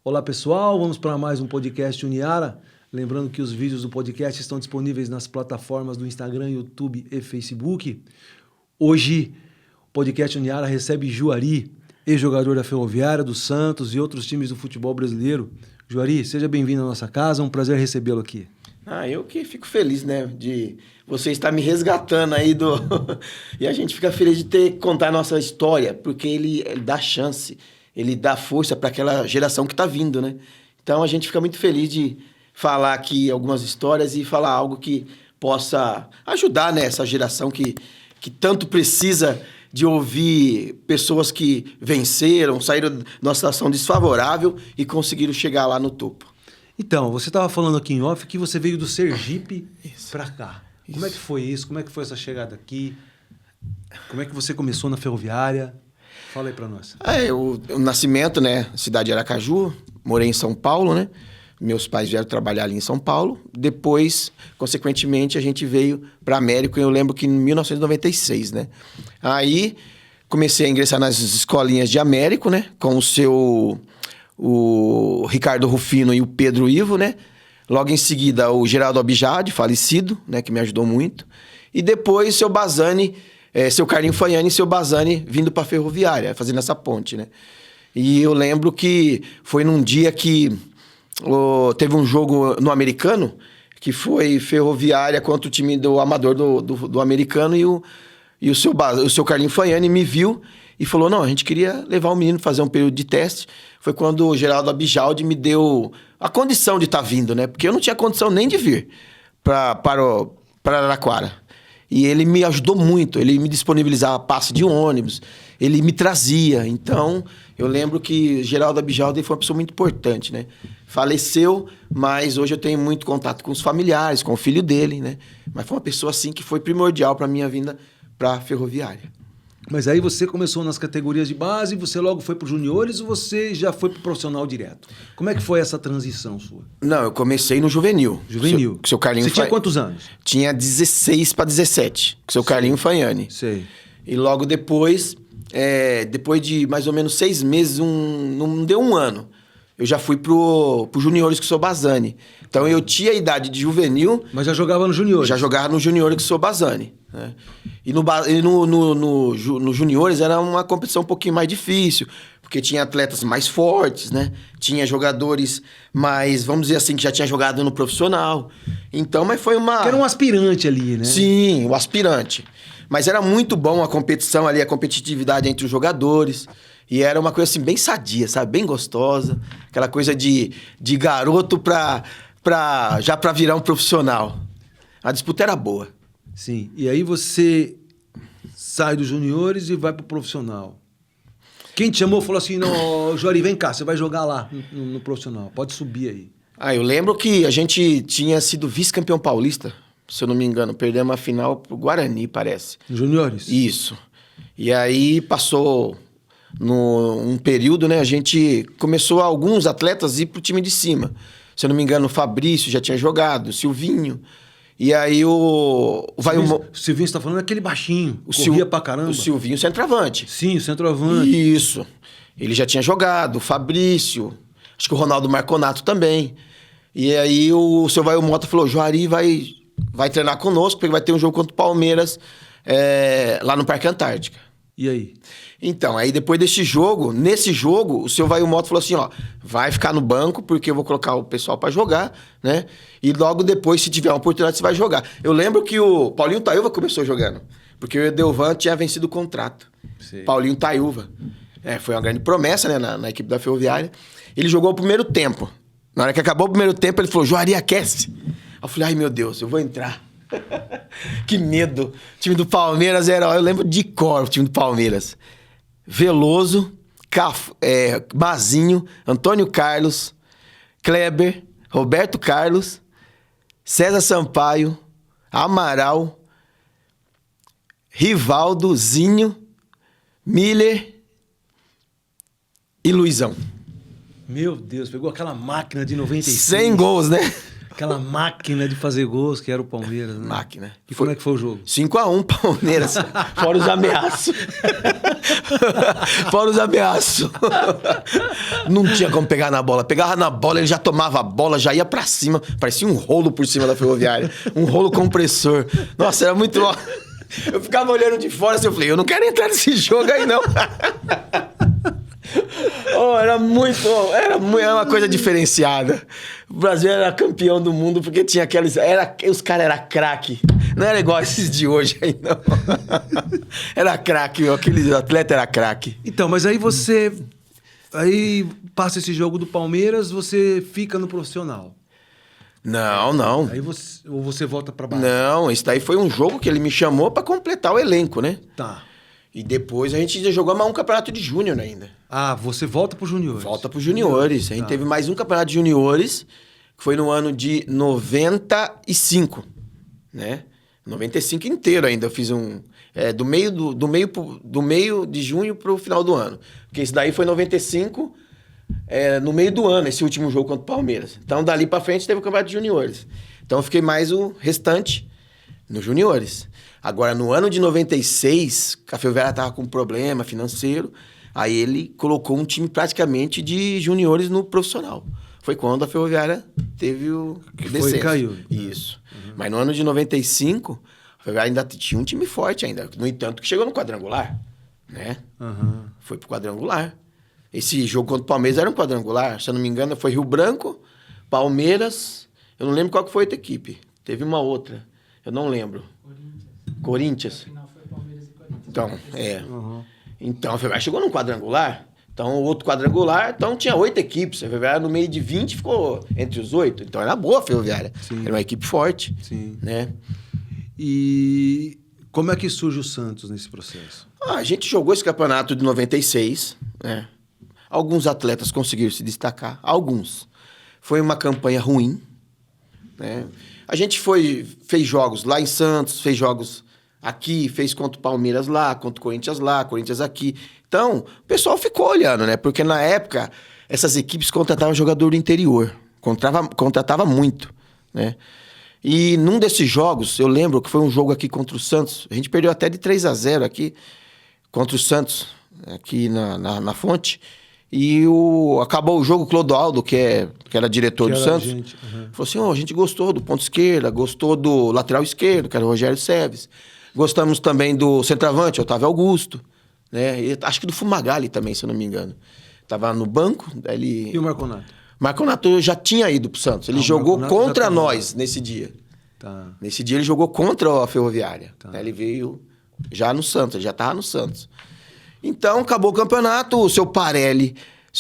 Olá pessoal, vamos para mais um podcast Uniara. Lembrando que os vídeos do podcast estão disponíveis nas plataformas do Instagram, YouTube e Facebook. Hoje, o podcast Uniara recebe Juari, ex-jogador da Ferroviária, do Santos e outros times do futebol brasileiro. Juari, seja bem-vindo à nossa casa, é um prazer recebê-lo aqui. Eu que fico feliz, né, de você estar me resgatando aí do... E a gente fica feliz de ter que contar a nossa história, porque ele dá chance, ele dá força para aquela geração que está vindo, né? Então a gente fica muito feliz de falar aqui algumas histórias e falar algo que possa ajudar, né, essa geração que tanto precisa de ouvir pessoas que venceram, saíram de uma situação desfavorável e conseguiram chegar lá no topo. Então, você estava falando aqui em off que você veio do Sergipe para cá. Como é que foi isso? Como é que foi essa chegada aqui? Como é que você começou na Ferroviária? Fala aí para nós. O nascimento, né? Cidade de Aracaju, morei em São Paulo, né? Meus pais vieram trabalhar ali em São Paulo. Depois, consequentemente, a gente veio para Américo, eu lembro que em 1996, né? Aí, comecei a ingressar nas escolinhas de Américo, né? Com o Ricardo Rufino e o Pedro Ivo, né? Logo em seguida, o Geraldo Abijade, falecido, né? Que me ajudou muito. E depois, seu Bazani, seu Carlinho Fanhani e seu Bazani vindo para a Ferroviária, fazendo essa ponte, né? E eu lembro que foi num dia que teve um jogo no Americano, que foi Ferroviária contra o time do Amador do Americano, e o seu Carlinho Fanhani me viu e falou, não, a gente queria levar o menino fazer um período de teste. Foi quando o Geraldo Abijaldi me deu a condição de estar vindo, né? Porque eu não tinha condição nem de vir para Araraquara. E ele me ajudou muito, ele me disponibilizava passe de ônibus, ele me trazia. Então, eu lembro que Geraldo Abijaldi foi uma pessoa muito importante, né? Faleceu, mas hoje eu tenho muito contato com os familiares, com o filho dele, né? Mas foi uma pessoa, assim, que foi primordial para a minha vinda para a Ferroviária. Mas aí você começou nas categorias de base, você logo foi para os juniores ou você já foi para o profissional direto? Como é que foi essa transição sua? Não, eu comecei no juvenil. Juvenil. Com seu Carlinho Você tinha quantos anos? Tinha 16 para 17, com seu Carlinho Fanhani. Sei. E logo depois, depois de mais ou menos 6 meses, não deu um ano, eu já fui pro juniores com o seu Bazani. Então eu tinha a idade de juvenil. Mas já jogava no juniores? Já jogava no juniores com o seu Bazani. Né? E no juniores era uma competição um pouquinho mais difícil, porque tinha atletas mais fortes, né? Tinha jogadores mais, vamos dizer assim, que já tinha jogado no profissional. Então, mas foi uma... Que era um aspirante ali, né? Sim, o aspirante. Mas era muito bom a competição ali, a competitividade entre os jogadores. E era uma coisa assim, bem sadia, sabe? Bem gostosa. Aquela coisa de garoto já pra virar um profissional. A disputa era boa. Sim. E aí você sai dos juniores e vai pro profissional. Quem te chamou falou assim, não, Juari, vem cá, você vai jogar lá no profissional. Pode subir aí. Eu lembro que a gente tinha sido vice-campeão paulista, se eu não me engano. Perdemos a final pro Guarani, parece. Juniores? Isso. E aí passou um período, né? A gente começou alguns atletas a ir pro time de cima. Se eu não me engano, o Fabrício já tinha jogado, o Silvinho. E aí o Silvinho você tá falando aquele baixinho, corria pra caramba. O Silvinho, centroavante. Sim, o centroavante. Isso. Ele já tinha jogado, o Fabrício, acho que o Ronaldo Marconato também. E aí o seu Vaio Mota falou, Juari vai treinar conosco, porque vai ter um jogo contra o Palmeiras lá no Parque Antártica. E aí? Então, aí depois nesse jogo, o seu Vaio Mota falou assim, vai ficar no banco, porque eu vou colocar o pessoal pra jogar, né? E logo depois, se tiver uma oportunidade, você vai jogar. Eu lembro que o Paulinho Taiuva começou jogando, porque o Edelvan tinha vencido o contrato. Sim. Paulinho Taiuva. Foi uma grande promessa, né, na equipe da Ferroviária. Ele jogou o primeiro tempo. Na hora que acabou o primeiro tempo, ele falou, Juari, aquece. Eu falei, ai meu Deus, eu vou entrar. Que medo. O time do Palmeiras eu lembro de cor, o time do Palmeiras. Veloso, Mazinho, Antônio Carlos, Kleber, Roberto Carlos, César Sampaio, Amaral, Rivaldo, Zinho, Miller e Luizão. Meu Deus, pegou aquela máquina de 96. 100 gols, né? Aquela máquina de fazer gols que era o Palmeiras, né? Máquina. E como é que foi o jogo? 5-1 Palmeiras, fora os ameaços. Fora os ameaços. Não tinha como pegar na bola. Pegava na bola, ele já tomava a bola, já ia pra cima. Parecia um rolo por cima da Ferroviária. Um rolo compressor. Nossa, era muito... Eu ficava olhando de fora assim, eu falei, eu não quero entrar nesse jogo aí, não. Era uma coisa diferenciada. O Brasil era campeão do mundo porque tinha aqueles... os caras eram craque. Não era igual esses de hoje aí, não. Era craque, aquele atleta era craque. Então, mas aí você... Aí passa esse jogo do Palmeiras, você fica no profissional. Não. Aí você volta pra base. Não, esse daí foi um jogo que ele me chamou pra completar o elenco, né? Tá. E depois a gente jogou mais um campeonato de júnior ainda. Ah, você volta pro juniores. Volta pro juniores. A gente teve mais um campeonato de juniores, que foi no ano de 95, né? 95 inteiro ainda. Eu fiz do meio de junho pro final do ano. Porque esse daí foi 95, no meio do ano, esse último jogo contra o Palmeiras. Então, dali pra frente, teve o campeonato de juniores. Então, eu fiquei mais o restante no juniores. Agora, no ano de 96, a Ferroviária tava com um problema financeiro. Aí ele colocou um time praticamente de juniores no profissional. Foi quando a Ferroviária teve o descenso. Foi e caiu. Isso. Uhum. Mas no ano de 95, a Ferroviária ainda tinha um time forte ainda. No entanto, que chegou no quadrangular, né? Uhum. Foi pro quadrangular. Esse jogo contra o Palmeiras era um quadrangular. Se eu não me engano, foi Rio Branco, Palmeiras... Eu não lembro qual que foi a outra equipe. Teve uma outra. Eu não lembro. Corinthians. No final foi Palmeiras e Corinthians. Então, Uhum. Então, a Ferroviária chegou num quadrangular. Então, o outro quadrangular, então tinha 8 equipes. A Ferroviária, no meio de 20, ficou entre os 8. Então, era boa a Ferroviária. Sim. Era uma equipe forte. Sim. Né? E como é que surge o Santos nesse processo? A gente jogou esse campeonato de 96, né? Alguns atletas conseguiram se destacar. Alguns. Foi uma campanha ruim, né? A gente fez jogos lá em Santos, fez jogos aqui, fez contra o Palmeiras lá, contra o Corinthians lá, Corinthians aqui. Então, o pessoal ficou olhando, né? Porque na época, essas equipes contratavam jogador do interior. Contratava muito, né? E num desses jogos, eu lembro que foi um jogo aqui contra o Santos. A gente perdeu até de 3-0 aqui contra o Santos, aqui na Fonte. E acabou o jogo, o Clodoaldo, que era diretor do Santos, falou assim, a gente gostou do ponto esquerda, gostou do lateral esquerdo, que era o Rogério Seves. Gostamos também do centroavante, Otávio Augusto, né? E acho que do Fumagalli também, se eu não me engano. Tava no banco, E o Marconato? Marconato já tinha ido pro Santos. Ele jogou contra nós nesse dia. Tá. Nesse dia ele jogou contra a Ferroviária. Tá. Né? Ele veio já no Santos, ele já tava no Santos. Então, acabou o campeonato, o seu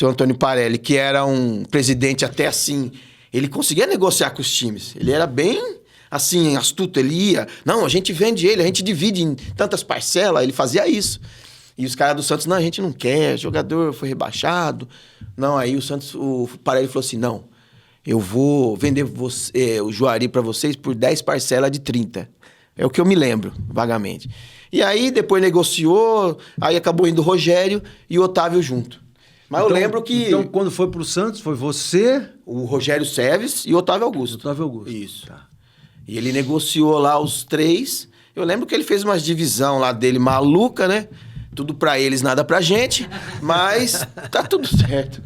Antônio Parelli, que era um presidente até assim, ele conseguia negociar com os times. Ele era bem, assim, astuto. Ele ia, não, a gente vende ele, a gente divide em tantas parcelas, ele fazia isso. E os caras do Santos, não, a gente não quer, jogador foi rebaixado. Não, aí o Parelli falou assim, não, eu vou vender o Juari para vocês por 10 parcelas de 30. É o que eu me lembro, vagamente. E aí, depois negociou, aí acabou indo o Rogério e o Otávio junto. Mas Então, eu lembro que... Então, quando foi pro Santos, foi você... O Rogério Seves e o Otávio Augusto. Otávio Augusto. Isso. Tá. E ele negociou lá os 3. Eu lembro que ele fez uma divisão lá dele maluca, né? Tudo pra eles, nada pra gente. Mas tá tudo certo.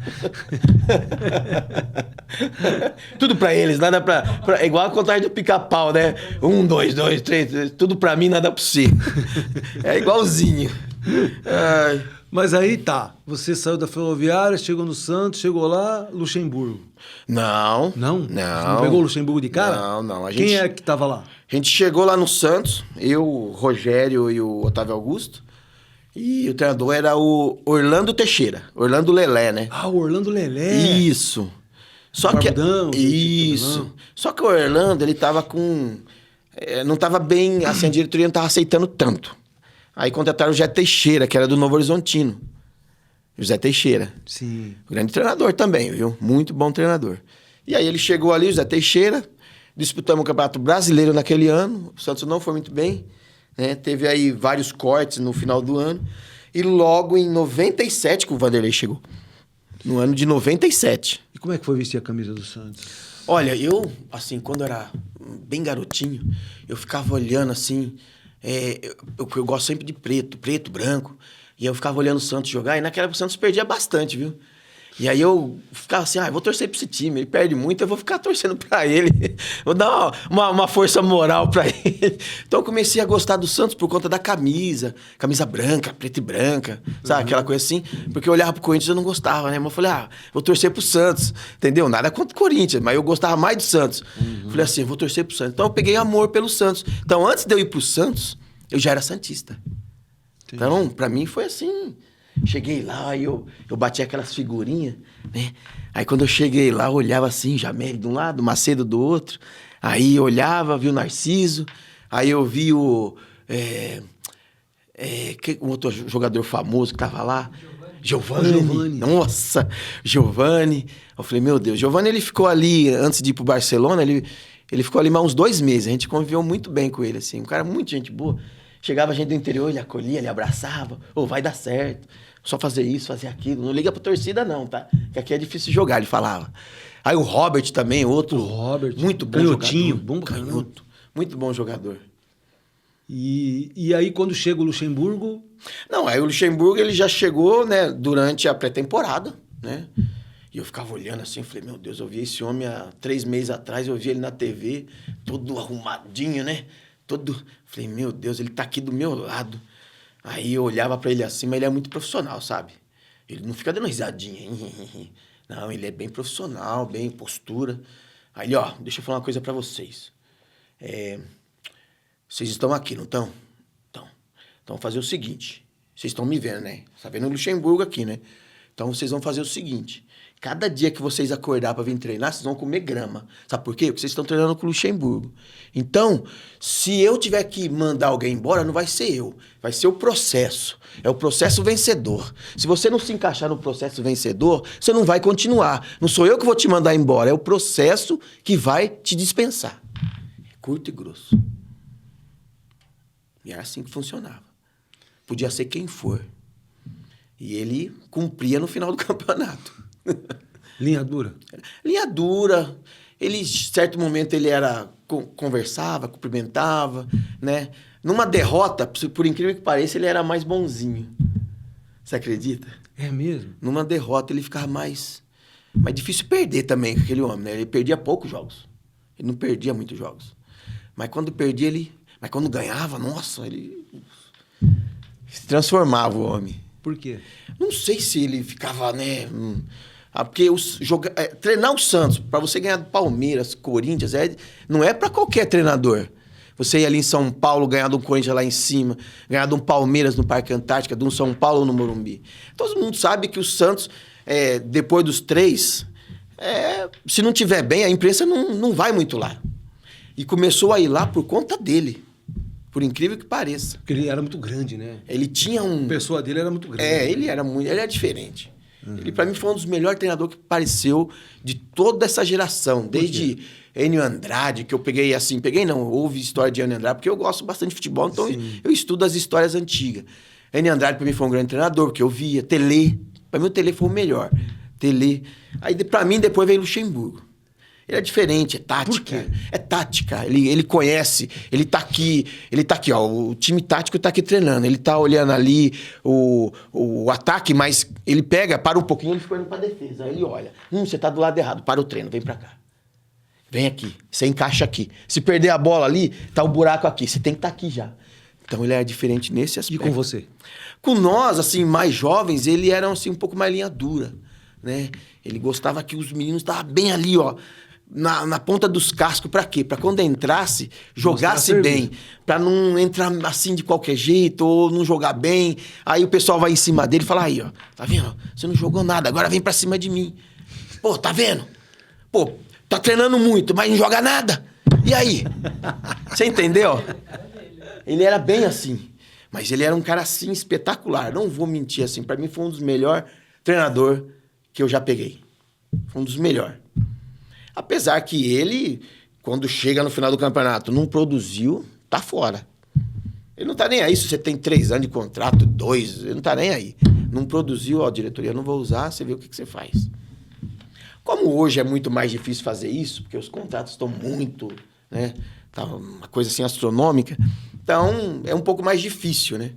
Tudo pra eles, nada pra... É igual a contagem do pica-pau, né? 1, 2, 2, 3. Tudo pra mim, nada pra você. É igualzinho. Ai. Mas aí tá, você saiu da Ferroviária, chegou no Santos, chegou lá, Luxemburgo. Não. Não? Não. Você não pegou o Luxemburgo de cara? Não, não. Quem é que tava lá? A gente chegou lá no Santos, eu, o Rogério e o Otávio Augusto. E o treinador era o Orlando Teixeira. Orlando Lelé, né? Ah, o Orlando Lelé. Isso. Só que... Barbudão, Isso. tipo, Só que o Orlando, ele tava com... não tava bem... Assim, a diretoria não tava aceitando tanto. Aí contrataram o José Teixeira, que era do Novo Horizontino. José Teixeira. Sim. Grande treinador também, viu? Muito bom treinador. E aí ele chegou ali, o José Teixeira. Disputamos o Campeonato Brasileiro naquele ano. O Santos não foi muito bem. Né? Teve aí vários cortes no final do ano. E logo em 97 que o Vanderlei chegou. No ano de 97. E como é que foi vestir a camisa do Santos? Olha, eu, assim, quando eu era bem garotinho, eu ficava olhando assim... eu gosto sempre de preto, branco. E eu ficava olhando o Santos jogar, e naquela época o Santos perdia bastante, viu? E aí eu ficava assim, eu vou torcer pra esse time, ele perde muito, eu vou ficar torcendo pra ele. Vou dar uma força moral pra ele. Então eu comecei a gostar do Santos por conta da camisa branca, preta e branca, sabe? Aquela coisa assim. Porque eu olhava pro Corinthians e eu não gostava, né? Mas eu falei, vou torcer pro Santos, entendeu? Nada contra o Corinthians, mas eu gostava mais do Santos. Falei assim, eu vou torcer pro Santos. Então eu peguei amor pelo Santos. Então antes de eu ir pro Santos, eu já era santista. Entendi. Então, pra mim foi assim... Cheguei lá e eu bati aquelas figurinhas, né? Aí quando eu cheguei lá, eu olhava assim, Jamel de um lado, Macedo do outro. Aí eu olhava, vi o Narciso. Aí eu vi um outro jogador famoso que tava lá. Giovani. Nossa, Giovani. Eu falei, meu Deus. Giovani, ele ficou ali, antes de ir pro Barcelona, ele ficou ali mais uns 2 meses. A gente conviveu muito bem com ele, assim. Um cara muito gente boa. Chegava gente do interior, ele acolhia, ele abraçava. Vai dar certo. Só fazer isso, fazer aquilo. Não liga pra torcida, não, tá? Que aqui é difícil jogar, ele falava. Aí o Robert também, outro. Muito bom canhotinho, jogador. Bom canhoto. Muito bom jogador. E aí, quando chega o Luxemburgo... Não, aí o Luxemburgo, ele já chegou, né, durante a pré-temporada, né? E eu ficava olhando assim, falei, meu Deus, eu vi esse homem há 3 meses atrás, eu vi ele na TV, todo arrumadinho, né? Falei, meu Deus, ele tá aqui do meu lado. Aí eu olhava pra ele assim, mas ele é muito profissional, sabe? Ele não fica dando risadinha. Não, ele é bem profissional, bem postura. Aí ele, deixa eu falar uma coisa pra vocês. Vocês estão aqui, não estão? Então, vamos fazer o seguinte. Vocês estão me vendo, né? Tá vendo o Luxemburgo aqui, né? Então, vocês vão fazer o seguinte. Cada dia que vocês acordar para vir treinar, vocês vão comer grama. Sabe por quê? Porque vocês estão treinando com o Luxemburgo. Então, se eu tiver que mandar alguém embora, não vai ser eu. Vai ser o processo. É o processo vencedor. Se você não se encaixar no processo vencedor, você não vai continuar. Não sou eu que vou te mandar embora. É o processo que vai te dispensar. Curto e grosso. E era assim que funcionava. Podia ser quem for. E ele cumpria no final do campeonato. Linha dura? Linha dura. Ele, em certo momento, ele conversava, cumprimentava, né? Numa derrota, por incrível que pareça, ele era mais bonzinho. Você acredita? É mesmo? Numa derrota, ele ficava mais difícil perder também com aquele homem, né? Ele perdia poucos jogos. Ele não perdia muitos jogos. Mas quando perdia, Mas quando ganhava, nossa, ele se transformava o homem. Por quê? Não sei se ele ficava, né? Porque treinar o Santos, para você ganhar do Palmeiras, Corinthians, não é para qualquer treinador. Você ir ali em São Paulo, ganhar do Corinthians lá em cima, ganhar de um Palmeiras no Parque Antártica, de um São Paulo no Morumbi. Todo mundo sabe que o Santos, depois dos 3, se não tiver bem, a imprensa não vai muito lá. E começou a ir lá por conta dele. Por incrível que pareça. Porque ele era muito grande, né? Ele tinha A pessoa dele era muito grande. Ele era diferente. Ele, pra mim, foi um dos melhores treinadores que apareceu de toda essa geração. Desde Enio Andrade, que eu peguei assim... Houve história de Enio Andrade, porque eu gosto bastante de futebol, então eu estudo as histórias antigas. Enio Andrade, pra mim, foi um grande treinador, porque eu via. Tele. Pra mim, o Tele foi o melhor. Tele. Aí, pra mim, depois veio Luxemburgo. Ele é diferente, é tática. Por quê? É tática. Ele conhece, ele tá aqui, ó. O time tático tá aqui treinando. Ele tá olhando ali o ataque, mas ele pega, para um pouquinho, ele fica indo pra defesa. Aí ele olha. Você tá do lado errado, para o treino, vem pra cá. Vem aqui, você encaixa aqui. Se perder a bola ali, tá o buraco aqui. Você tem que estar aqui já. Então ele é diferente nesse aspecto. E com você? Com nós, assim, mais jovens, ele era assim, um pouco mais linha dura, né? Ele gostava que os meninos estavam bem ali, ó. Na ponta dos cascos, pra quê? Pra quando entrasse, jogasse bem. Pra não entrar assim de qualquer jeito, ou não jogar bem. Aí o pessoal vai em cima dele e fala, aí, ó, tá vendo? Você não jogou nada, agora vem pra cima de mim. Pô, tá vendo? Pô, tá treinando muito, mas não joga nada. E aí? Você entendeu? Ele era bem assim. Mas ele era um cara assim, espetacular. Não vou mentir assim. Pra mim foi um dos melhores treinadores que eu já peguei. Foi um dos melhores. Apesar que ele, quando chega no final do campeonato, não produziu, tá fora. Ele não tá nem aí se você tem 3 anos de contrato, 2, ele não tá nem aí. Não produziu, ó, diretoria, não vou usar, você vê o que você faz. Como hoje é muito mais difícil fazer isso, porque os contratos estão muito, né, tá uma coisa assim astronômica, então é um pouco mais difícil, né,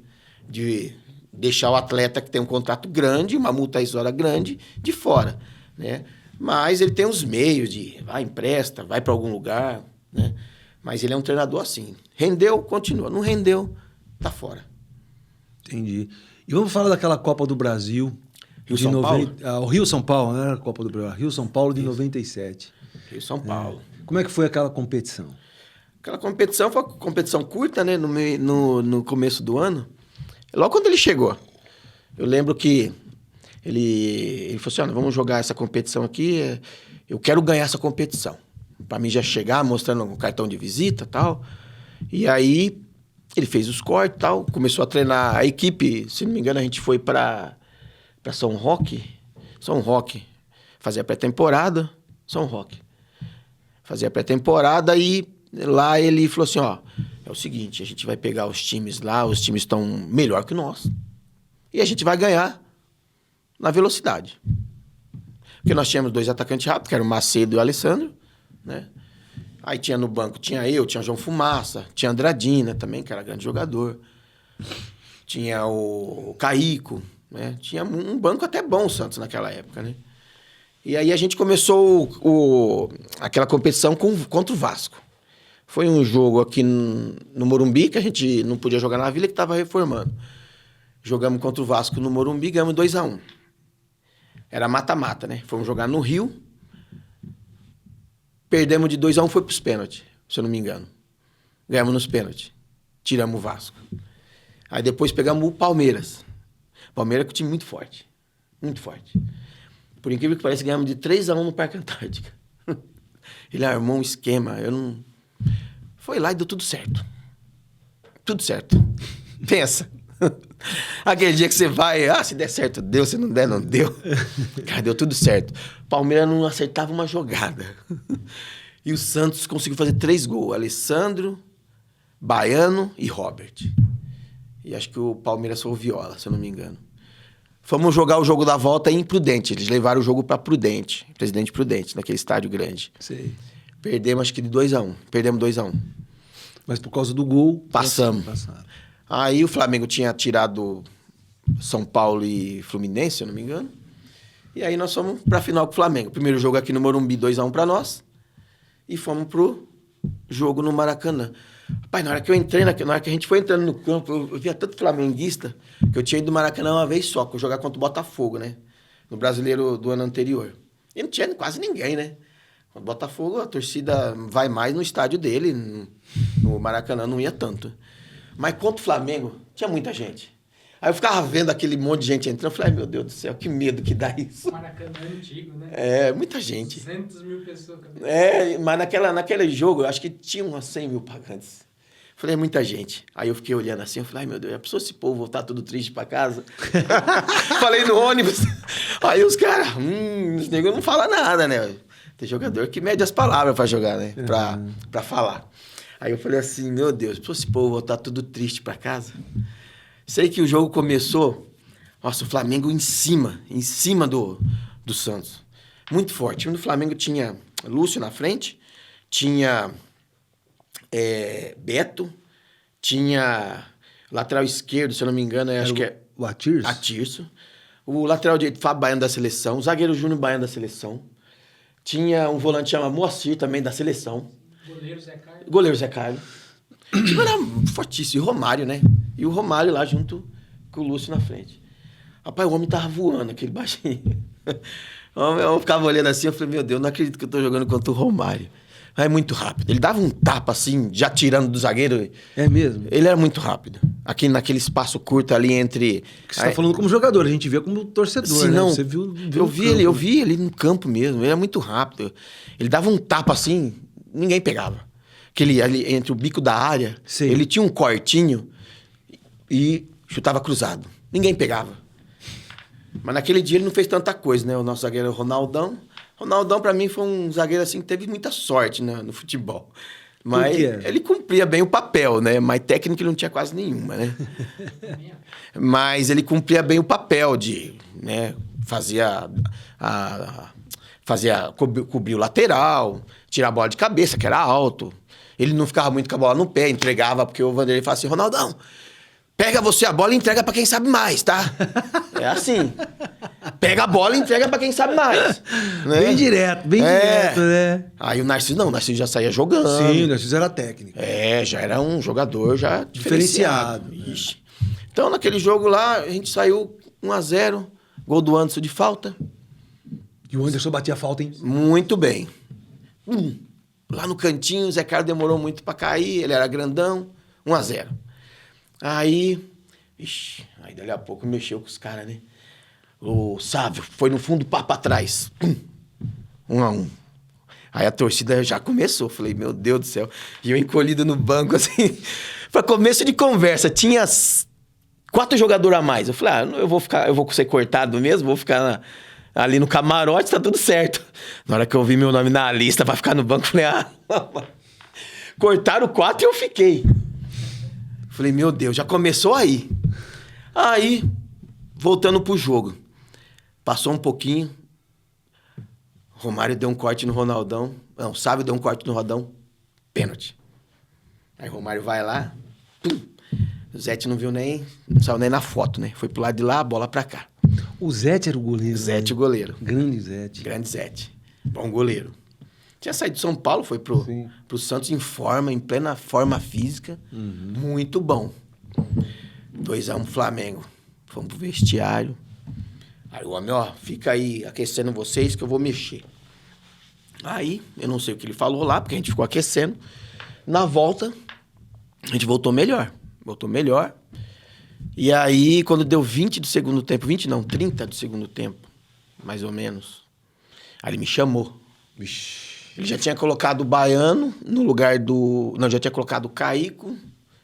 de deixar o atleta que tem um contrato grande, uma multa rescisória grande, de fora, né? Mas ele tem os meios de, vai, empresta, vai para algum lugar, né? Mas ele é um treinador assim. Rendeu, continua. Não rendeu, tá fora. Entendi. E vamos falar daquela Copa do Brasil. Rio-São Paulo? O Rio-São Paulo, né? A Copa do Brasil. Rio-São Paulo de 97. Rio-São Paulo. Como é que foi aquela competição? Aquela competição foi uma competição curta, né? No começo do ano. Logo quando ele chegou. Eu lembro que ele falou assim, vamos jogar essa competição aqui. Eu quero ganhar essa competição. Para mim já chegar mostrando um cartão de visita e tal. E aí ele fez os cortes e tal. Começou a treinar a equipe. Se não me engano, a gente foi para São Roque. São Roque. Fazia pré-temporada. São Roque. Fazia pré-temporada e lá ele falou assim, é o seguinte, a gente vai pegar os times lá, os times estão melhor que nós. E a gente vai ganhar na velocidade. Porque nós tínhamos 2 atacantes rápidos, que eram o Macedo e o Alessandro, né? Aí tinha no banco, tinha o João Fumaça, tinha a Andradina também, que era grande jogador. Tinha o Caico, né? Tinha um banco até bom o Santos naquela época, né? E aí a gente começou aquela competição contra o Vasco. Foi um jogo aqui no Morumbi, que a gente não podia jogar na Vila, que estava reformando. Jogamos contra o Vasco no Morumbi, ganhamos 2-1. Era mata-mata, né? Fomos jogar no Rio. Perdemos de 2-1, foi para os pênaltis, se eu não me engano. Ganhamos nos pênaltis. Tiramos o Vasco. Aí depois pegamos o Palmeiras. Palmeiras com um time muito forte. Muito forte. Por incrível que pareça, ganhamos de 3-1 no Parque Antártica. Ele armou um esquema, Foi lá e deu tudo certo. Tudo certo. Pensa. Aquele dia que você vai, se der certo, deu, se não der, não deu. Cara, deu tudo certo. Palmeiras não acertava uma jogada. E o Santos conseguiu fazer 3 gols. Alessandro, Baiano e Robert. E acho que o Palmeiras foi o Viola, se eu não me engano. Fomos jogar o jogo da volta em Prudente. Eles levaram o jogo para Prudente. Presidente Prudente, naquele estádio grande. Sei. Perdemos, acho que de 2-1. Perdemos 2-1. Mas por causa do gol... Passamos. Aí o Flamengo tinha tirado São Paulo e Fluminense, se eu não me engano. E aí nós fomos pra final com o Flamengo. Primeiro jogo aqui no Morumbi, 2-1 pra nós. E fomos pro jogo no Maracanã. Rapaz, na hora que eu entrei, na hora que a gente foi entrando no campo, eu via tanto flamenguista que eu tinha ido no Maracanã uma vez só, que eu jogar contra o Botafogo, né? No Brasileiro do ano anterior. E não tinha quase ninguém, né? O Botafogo, a torcida vai mais no estádio dele. No Maracanã não ia tanto. Mas contra o Flamengo, tinha muita gente. Aí eu ficava vendo aquele monte de gente entrando. Eu falei, ai meu Deus do céu, que medo que dá isso. Maracanã é antigo, né? É, muita gente. 200 mil pessoas. Mas naquele jogo, eu acho que tinha umas 100 mil pagantes. Falei, é muita gente. Aí eu fiquei olhando assim, eu falei, ai meu Deus, a pessoa esse povo voltar tudo triste pra casa? Falei no ônibus. Aí os caras, os negros não falam nada, né? Tem jogador que mede as palavras pra jogar, né? Pra falar. Aí eu falei assim, meu Deus, se esse povo voltar tudo triste pra casa. Sei que o jogo começou, nossa, o Flamengo em cima do Santos. Muito forte. O time do Flamengo tinha Lúcio na frente, tinha Beto, tinha lateral esquerdo, se eu não me engano, acho que é... O Atirso? Atirso. O lateral direito, Fábio Baiano da seleção, o zagueiro Júnior Baiano da seleção. Tinha um volante chamado Moacir também da seleção. Goleiro Zé Carlos. Tipo, era fortíssimo. E o Romário, né? E o Romário lá junto com o Lúcio na frente. Rapaz, o homem tava voando, aquele baixinho. Eu ficava olhando assim, eu falei, meu Deus, não acredito que eu tô jogando contra o Romário. É muito rápido. Ele dava um tapa assim, já tirando do zagueiro. É mesmo? Ele era muito rápido. Aqui naquele espaço curto ali entre... Você tá falando como jogador, a gente vê como torcedor, sim, né? Não, você viu eu vi ele no campo mesmo. Ele era muito rápido. Ele dava um tapa assim, ninguém pegava. Aquele ali entre o bico da área, sim. Ele tinha um cortinho e chutava cruzado. Ninguém pegava. Mas naquele dia ele não fez tanta coisa, né? O nosso zagueiro Ronaldão. Ronaldão, pra mim, foi um zagueiro assim que teve muita sorte, né, no futebol. Mas ele cumpria bem o papel, né? Mas técnica ele não tinha quase nenhuma, né? Mas ele cumpria bem o papel de, né? Cobrir o lateral, tirar a bola de cabeça, que era alto. Ele não ficava muito com a bola no pé, entregava, porque o Vanderlei falava assim, Ronaldão, Pega você a bola e entrega pra quem sabe mais, tá? É assim. Pega a bola e entrega pra quem sabe mais. Né? Bem direto, né? Aí o Narciso não, o Narciso já saía jogando. Sim, o Narciso era técnico. Já era um jogador já diferenciado. Diferenciado. Ixi. Então, naquele jogo lá, a gente saiu 1-0, gol do Anderson de falta. E o Anderson batia falta, hein? Muito bem. Lá no cantinho, o Zé Carlos demorou muito pra cair, ele era grandão, 1-0. Aí dali a pouco mexeu com os caras, né? O Sávio foi no fundo, pá pra trás. 1-1. Aí a torcida já começou. Falei, meu Deus do céu. E eu encolhido no banco, assim. Pra começo de conversa, tinha 4 jogadores a mais. Eu falei, eu vou ser cortado mesmo, vou ficar ali no camarote, tá tudo certo. Na hora que eu vi meu nome na lista pra ficar no banco, falei, cortaram 4 e eu fiquei. Falei, meu Deus, já começou aí. Aí, voltando pro jogo. Passou um pouquinho. Romário deu um corte no Ronaldão. Não, Sávio deu um corte no Rodão. Pênalti. Aí Romário vai lá. Pum. O Zete não saiu nem na foto, né? Foi pro lado de lá, a bola pra cá. O Zete era o goleiro. Zete, né? o goleiro. Grande Zete. Grande Zete. Bom goleiro. Tinha saído de São Paulo, foi pro Santos em forma, em plena forma física. Muito bom. 2-1 Flamengo. Fomos pro vestiário. Aí o homem, fica aí aquecendo vocês que eu vou mexer. Aí, eu não sei o que ele falou lá, porque a gente ficou aquecendo. Na volta, a gente voltou melhor. E aí, quando deu 20 do segundo tempo, 30 do segundo tempo, mais ou menos, aí ele me chamou. Vixe. Ele já tinha colocado o Baiano no lugar do... Não, já tinha colocado o Caico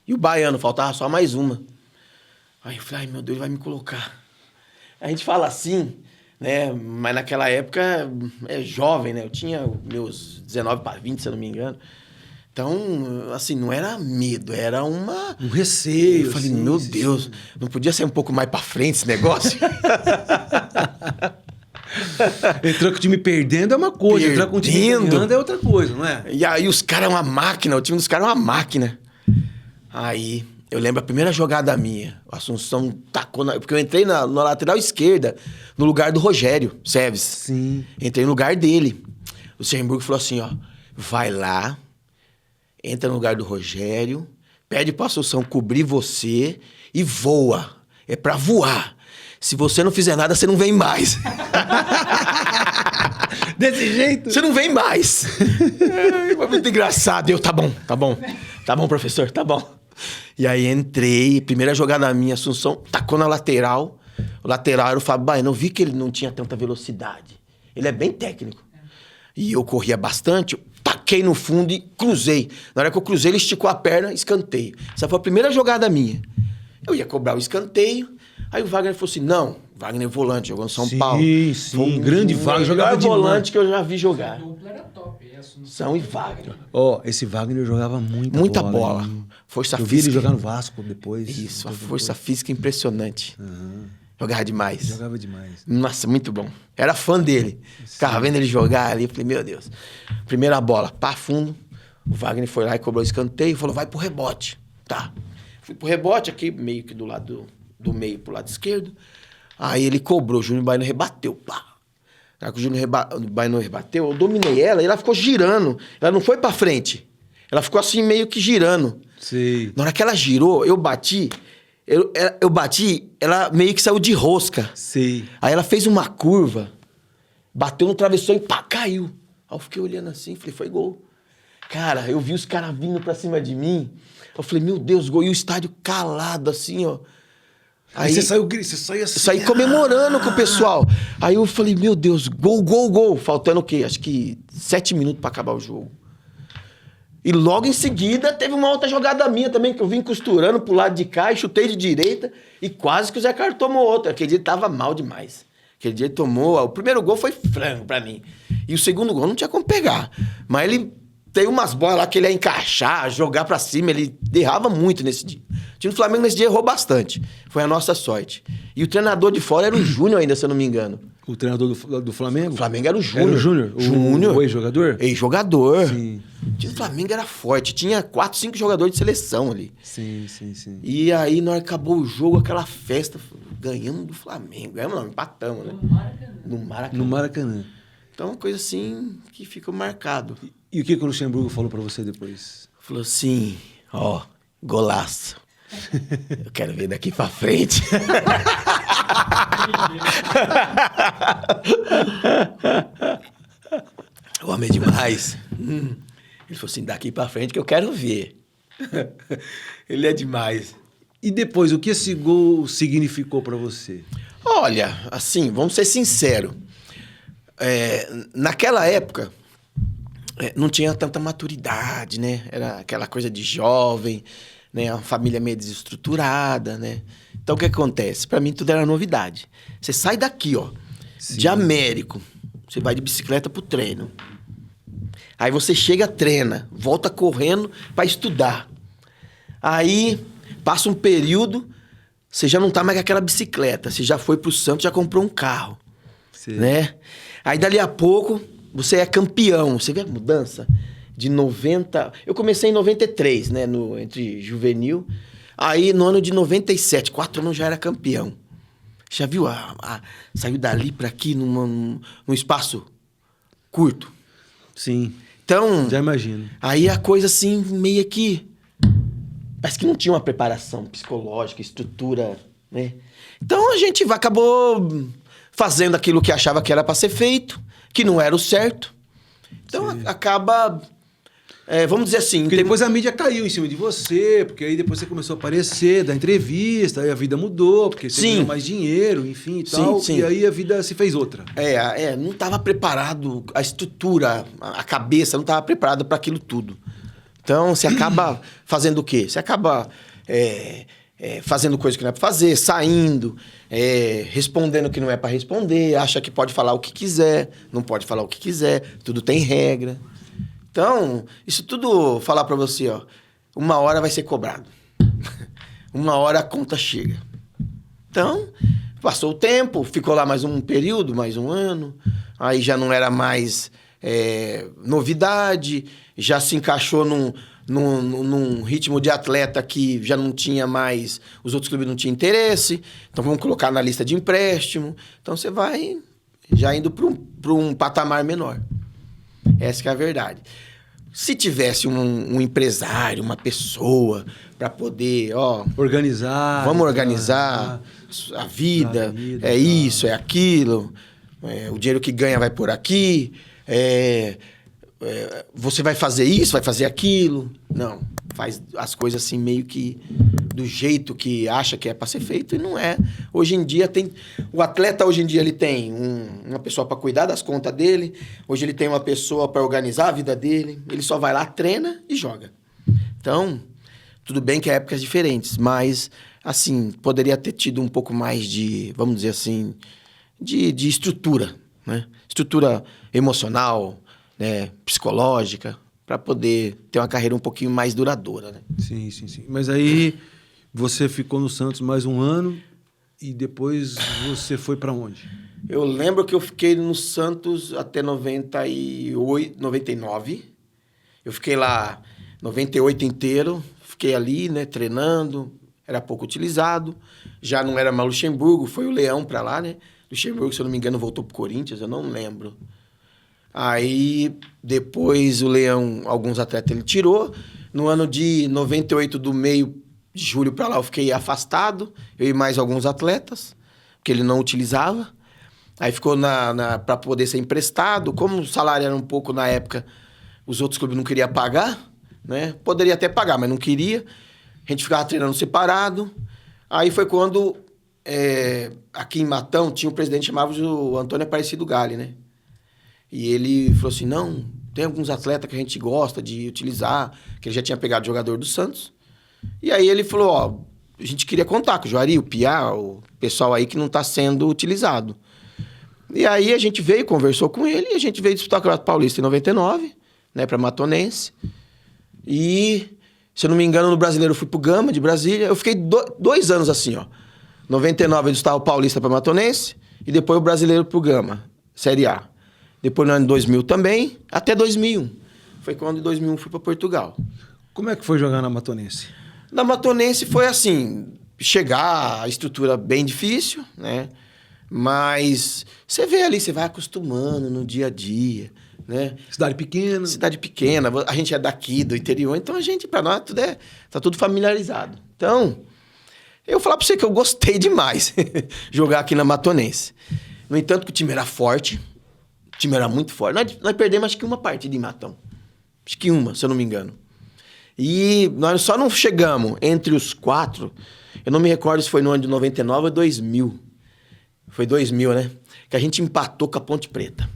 e o Baiano, faltava só mais uma. Aí eu falei, ai meu Deus, ele vai me colocar. A gente fala assim, né? Mas naquela época é jovem, né? Eu tinha meus 19 para 20, se eu não me engano. Então, assim, não era medo, era um receio. Eu falei, assim, meu Deus, não podia ser um pouco mais para frente esse negócio? Entrar com o time perdendo é uma coisa, entrar com o time ganhando é outra coisa, não é? E aí os caras é uma máquina, o time dos caras é uma máquina. Aí, eu lembro a primeira jogada minha, o Assunção tacou, porque eu entrei na lateral esquerda, no lugar do Rogério Seves. Sim. Entrei no lugar dele. O Luxemburgo falou assim, vai lá, entra no lugar do Rogério, pede pra Assunção cobrir você e voa. É pra voar. Se você não fizer nada, você não vem mais. Desse jeito? Você não vem mais. Foi muito engraçado. Eu, tá bom, professor, tá bom. E aí entrei, primeira jogada minha, Assunção tacou na lateral. O lateral era o Fábio Baiano. Eu vi que ele não tinha tanta velocidade. Ele é bem técnico. E eu corria bastante, taquei no fundo e cruzei. Na hora que eu cruzei, ele esticou a perna, escanteio. Essa foi a primeira jogada minha. Eu ia cobrar o escanteio. Aí o Wagner falou assim, não, Wagner é volante, jogou no São Paulo. Sim, um grande Wagner, jogava de volante que eu já vi jogar. A dupla era top, São e Wagner. Esse Wagner jogava muita bola. Hein? Força eu física. vi ele jogar no Vasco depois. Isso, a força física impressionante. Jogava demais. Jogava demais. Nossa, muito bom. Era fã dele. Ficava vendo ele jogar ali, eu falei, meu Deus. Primeira bola, pá fundo. O Wagner foi lá e cobrou o escanteio e falou, vai pro rebote. Tá. Fui pro rebote aqui, meio que do lado do meio pro lado esquerdo. Aí ele cobrou, o Júnior Baiano rebateu. Pá. Aí que o Júnior Baiano rebateu, eu dominei ela e ela ficou girando. Ela não foi pra frente. Ela ficou assim meio que girando. Sim. Na hora que ela girou, eu bati, ela meio que saiu de rosca. Sim. Aí ela fez uma curva, bateu no travessão e pá, caiu. Aí eu fiquei olhando assim, falei, foi gol. Cara, eu vi os caras vindo pra cima de mim. Eu falei, meu Deus, gol. E o estádio calado assim, ó. Aí você saiu assim. Saí comemorando com o pessoal. Aí eu falei, meu Deus, gol, gol, gol. Faltando o quê? Acho que 7 minutos pra acabar o jogo. E logo em seguida teve uma outra jogada minha também, que eu vim costurando pro lado de cá e chutei de direita. E quase que o Zé Carlos tomou outra. Aquele dia ele tava mal demais. Aquele dia ele tomou... O primeiro gol foi frango pra mim. E o segundo gol não tinha como pegar. Mas ele... Tem umas bolas lá que ele ia encaixar, jogar pra cima, ele errava muito nesse dia. O time do Flamengo nesse dia errou bastante. Foi a nossa sorte. E o treinador de fora era o Júnior ainda, se eu não me engano. O treinador do Flamengo? O Flamengo era o Júnior. Era o Júnior? Júnior. O ex-jogador? Ex-jogador. Sim. O time do Flamengo era forte. Tinha 4, 5 jogadores de seleção ali. Sim. E aí, na hora que acabou o jogo, aquela festa, ganhamos do Flamengo. Ganhamos não, empatamos, né? No Maracanã. Então, uma coisa assim que fica marcado. E o que o Luxemburgo falou pra você depois? Falou assim, ó, golaço. Eu quero ver daqui pra frente. O homem é demais. Ele falou assim, daqui pra frente que eu quero ver. Ele é demais. E depois, o que esse gol significou pra você? Olha, assim, vamos ser sinceros. Naquela época, não tinha tanta maturidade, né? Era aquela coisa de jovem, né? Uma família meio desestruturada, né? Então, o que acontece? Pra mim, tudo era novidade. Você sai daqui, ó, de Américo. Você vai de bicicleta pro treino. Aí você chega, treina, volta correndo pra estudar. Aí, passa um período, você já não tá mais com aquela bicicleta. Você já foi pro Santos, já comprou um carro, né? Aí, dali a pouco, você é campeão. Você vê a mudança? De 90... Eu comecei em 93, né? Entre juvenil. Aí, no ano de 97, 4 anos, já era campeão. Já viu? Saiu dali pra aqui num espaço curto. Sim. Então... Já imagino. Aí, a coisa assim, meio que... Parece que não tinha uma preparação psicológica, estrutura, né? Então, a gente acabou fazendo aquilo que achava que era pra ser feito, que não era o certo. Então, acaba... vamos dizer assim... Porque depois a mídia caiu em cima de você, porque aí depois você começou a aparecer, dar entrevista, aí a vida mudou, porque você ganhou mais dinheiro, enfim e tal. Sim. E aí a vida se fez outra. Não estava preparado, a estrutura, a cabeça não estava preparada para aquilo tudo. Então, você acaba fazendo o quê? Você acaba fazendo coisa que não é para fazer, saindo, respondendo o que não é para responder, acha que pode falar o que quiser, não pode falar o que quiser, tudo tem regra. Então, isso tudo falar pra você, ó, uma hora vai ser cobrado. Uma hora a conta chega. Então, passou o tempo, ficou lá mais um período, mais um ano, aí já não era mais novidade, já se encaixou num ritmo de atleta que já não tinha mais, os outros clubes não tinham interesse, então vamos colocar na lista de empréstimo. Então, você vai já indo para um patamar menor. Essa que é a verdade. Se tivesse um empresário, uma pessoa, para poder, organizar. Vamos organizar a vida, isso, é aquilo, o dinheiro que ganha vai por aqui, você vai fazer isso, vai fazer aquilo. Não, faz as coisas assim meio que do jeito que acha que é para ser feito e não é. Hoje em dia o atleta hoje em dia ele tem uma pessoa para cuidar das contas dele, hoje ele tem uma pessoa para organizar a vida dele, ele só vai lá, treina e joga. Então, tudo bem que é épocas diferentes, mas assim, poderia ter tido um pouco mais de, vamos dizer assim, de estrutura, né? Estrutura emocional, né? Psicológica, para poder ter uma carreira um pouquinho mais duradoura, né? Sim. Mas aí você ficou no Santos mais um ano e depois você foi para onde? Eu lembro que eu fiquei no Santos até 98, 99. Eu fiquei lá 98 inteiro, fiquei ali, né, treinando, era pouco utilizado. Já não era mais Luxemburgo, foi o Leão para lá, né? Luxemburgo, se eu não me engano, voltou pro Corinthians, eu não lembro. Aí, depois, o Leão, alguns atletas ele tirou. No ano de 98, do meio de julho para lá, eu fiquei afastado. Eu e mais alguns atletas, que ele não utilizava. Aí ficou para poder ser emprestado. Como o salário era um pouco, na época, os outros clubes não queriam pagar, né? Poderia até pagar, mas não queria. A gente ficava treinando separado. Aí foi quando, aqui em Matão, tinha um presidente chamado o Antônio Aparecido Gali, né? E ele falou assim, não, tem alguns atletas que a gente gosta de utilizar, que ele já tinha pegado jogador do Santos. E aí ele falou, a gente queria contar com o Juari, o Piá, o pessoal aí que não está sendo utilizado. E aí a gente veio, conversou com ele, e a gente veio disputar o Campeonato Paulista em 99, né, para Matonense. E Se eu não me engano, no Brasileiro eu fui pro Gama, de Brasília. Eu fiquei 2 anos assim, ó. 99 eu estava Paulista para Matonense. E depois o Brasileiro pro Gama, Série A. Depois no ano 2000 também, até 2001. Foi quando em 2001 fui para Portugal. Como é que foi jogar na Matonense? Na Matonense foi assim, chegar, a estrutura bem difícil, né? Mas você vê ali, você vai acostumando no dia a dia, né? Cidade pequena. Cidade pequena, a gente é daqui, do interior, então a gente, pra nós, tá tudo familiarizado. Então, eu vou falar pra você que eu gostei demais jogar aqui na Matonense. No entanto, que o time era forte, o time era muito forte. Nós perdemos acho que uma partida em Matão. Acho que uma, se eu não me engano. E nós só não chegamos entre os 4, eu não me recordo se foi no ano de 99 ou 2000. Foi 2000, né? Que a gente empatou com a Ponte Preta.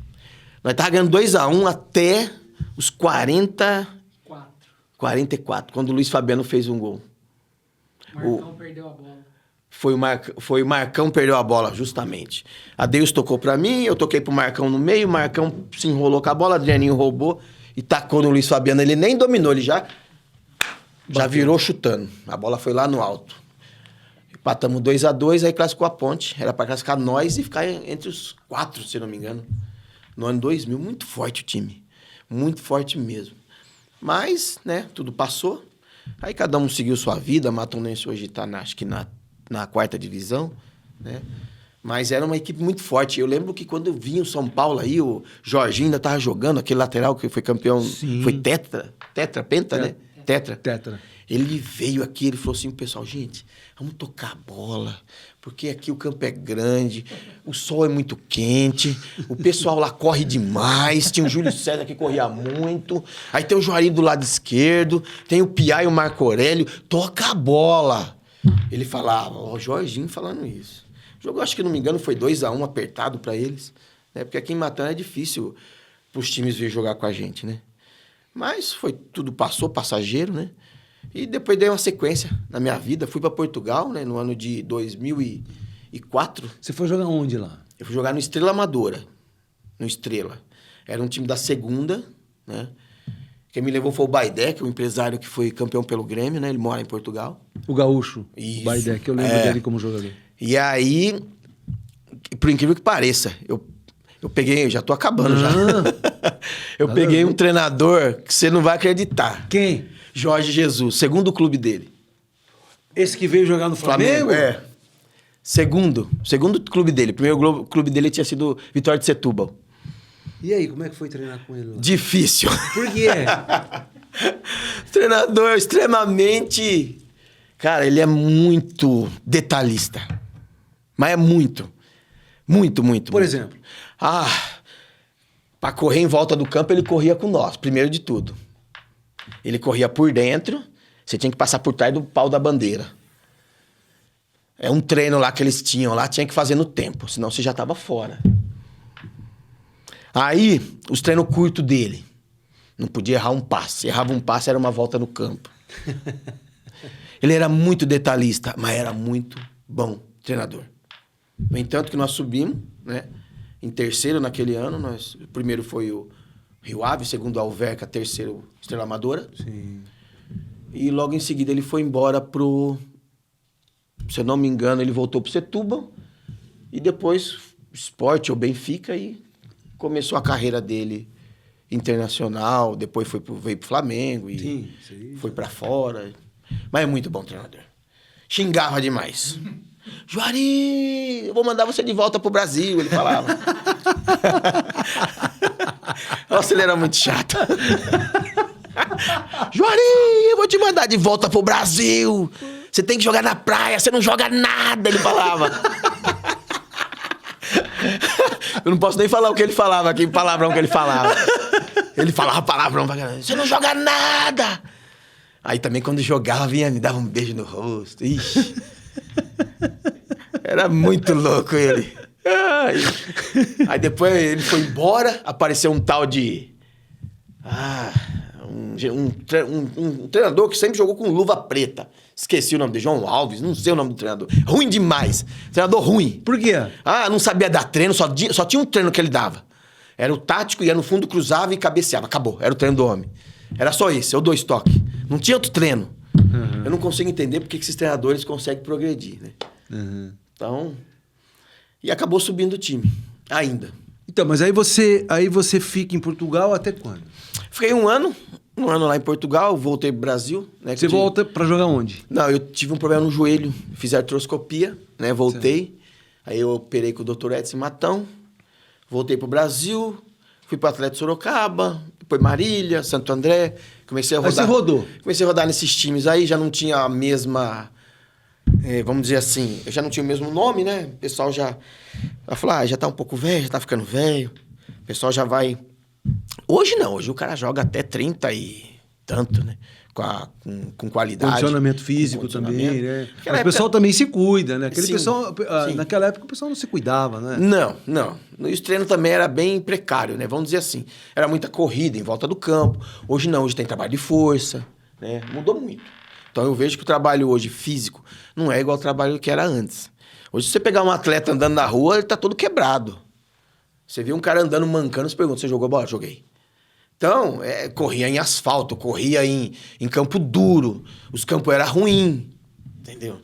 Nós tava ganhando 2-1 até os 44, quando o Luiz Fabiano fez um gol. Marcão perdeu a bola. Foi o Marcão perdeu a bola, justamente. A Deus tocou pra mim, eu toquei pro Marcão no meio, o Marcão se enrolou com a bola, Adrianinho roubou e tacou no Luiz Fabiano. Ele nem dominou, ele já virou chutando. A bola foi lá no alto. Empatamos 2-2, aí classificou a Ponte. Era pra classificar nós e ficar entre os 4, se não me engano. No ano 2000, muito forte o time. Muito forte mesmo. Mas, né, tudo passou. Aí cada um seguiu sua vida. A Matonense hoje tá, acho que na 4ª divisão, né? Mas era uma equipe muito forte. Eu lembro que quando eu vim o São Paulo aí, o Jorginho ainda tava jogando, aquele lateral que foi campeão. Sim. Foi penta, né? Tetra. Ele veio aqui, ele falou assim, pessoal, gente, vamos tocar a bola, porque aqui o campo é grande, o sol é muito quente, o pessoal lá corre demais, tinha o Júlio César que corria muito, aí tem o Juarez do lado esquerdo, tem o Piá e o Marco Aurélio, toca a bola. Ele falava, ó, o Jorginho falando isso. O jogo, acho que não me engano, foi 2-1 apertado pra eles, né? Porque aqui em Matana é difícil pros times vir jogar com a gente, né? Mas tudo passou, passageiro, né? E depois dei uma sequência na minha vida. Fui para Portugal, né? No ano de 2004. Você foi jogar onde lá? Eu fui jogar no Estrela Amadora. No Estrela. Era um time da segunda, né? Quem me levou foi o Baidé, que é um empresário que foi campeão pelo Grêmio, né? Ele mora em Portugal. O Gaúcho. Isso. O Baidé, que eu lembro dele como jogador. E aí, por incrível que pareça, eu peguei, já tô acabando já. Eu peguei um treinador que você não vai acreditar. Quem? Jorge Jesus, segundo clube dele. Esse que veio jogar no Flamengo? É. Segundo clube dele. Primeiro clube dele tinha sido Vitória de Setúbal. E aí, como é que foi treinar com ele lá? Difícil. Por quê? Treinador extremamente... Cara, ele é muito detalhista. Mas é muito. Muito, muito. Por muito. exemplo? Pra correr em volta do campo, ele corria com nós, primeiro de tudo. Ele corria por dentro, você tinha que passar por trás do pau da bandeira. É um treino lá que eles tinham lá, tinha que fazer no tempo, senão você já tava fora. Aí, os treinos curtos dele. Não podia errar um passe. Errava um passe, era uma volta no campo. Ele era muito detalhista, mas era muito bom treinador. No entanto que nós subimos, né? Em terceiro naquele ano, o primeiro foi o Rio Ave, segundo a Alverca, terceiro Estrela Amadora. Sim. E logo em seguida ele foi embora se eu não me engano, ele voltou pro Setúbal. E depois Sport ou Benfica e começou a carreira dele internacional. Depois veio pro Flamengo e Sim. foi pra fora. Mas é muito bom treinador. Xingava demais. Juari, eu vou mandar você de volta pro Brasil, ele falava. Nossa, ele era muito chato. Juari, eu vou te mandar de volta pro Brasil. Você tem que jogar na praia, você não joga nada, ele falava. Eu não posso nem falar o que ele falava, que palavrão que ele falava. Ele falava palavrão pra caramba. Você não joga nada. Aí também quando jogava, vinha me dava um beijo no rosto. Ixi. Era muito louco ele. Aí depois ele foi embora, apareceu um tal de... Um treinador que sempre jogou com luva preta. Esqueci o nome dele, João Alves, não sei o nome do treinador. Ruim demais. Treinador ruim. Por quê? Não sabia dar treino, só tinha um treino que ele dava. Era o tático, ia no fundo, cruzava e cabeceava. Acabou, era o treino do homem. Era só esse, ou 2 toques. Não tinha outro treino. Eu não consigo entender porque que esses treinadores conseguem progredir, né? Então... E acabou subindo o time. Ainda. Então, mas aí você fica em Portugal até quando? Fiquei um ano lá em Portugal, voltei pro Brasil. Né, Você volta pra jogar onde? Não, eu tive um problema no joelho, fiz artroscopia, né? Voltei. Certo. Aí eu operei com o Dr. Edson Matão, voltei pro Brasil, fui pro Atlético Sorocaba, depois Marília, Santo André, comecei a rodar. Aí você rodou? Comecei a rodar nesses times aí, já não tinha a mesma... vamos dizer assim, eu já não tinha o mesmo nome, né? O pessoal já falou, já tá um pouco velho, já tá ficando velho. O pessoal já vai... Hoje não, hoje o cara joga até 30 e tanto, né? Com qualidade. Condicionamento físico também, né? Mas o pessoal também se cuida, né? Sim. Naquela época o pessoal não se cuidava, né? Não. E o treino também era bem precário, né? Vamos dizer assim. Era muita corrida em volta do campo. Hoje não, hoje tem trabalho de força, né? Mudou muito. Então eu vejo que o trabalho hoje físico não é igual ao trabalho que era antes. Hoje se você pegar um atleta andando na rua, ele tá todo quebrado. Você vê um cara andando mancando, você pergunta, você jogou bola? Joguei. Então, corria em asfalto, corria em campo duro, os campos eram ruins, entendeu?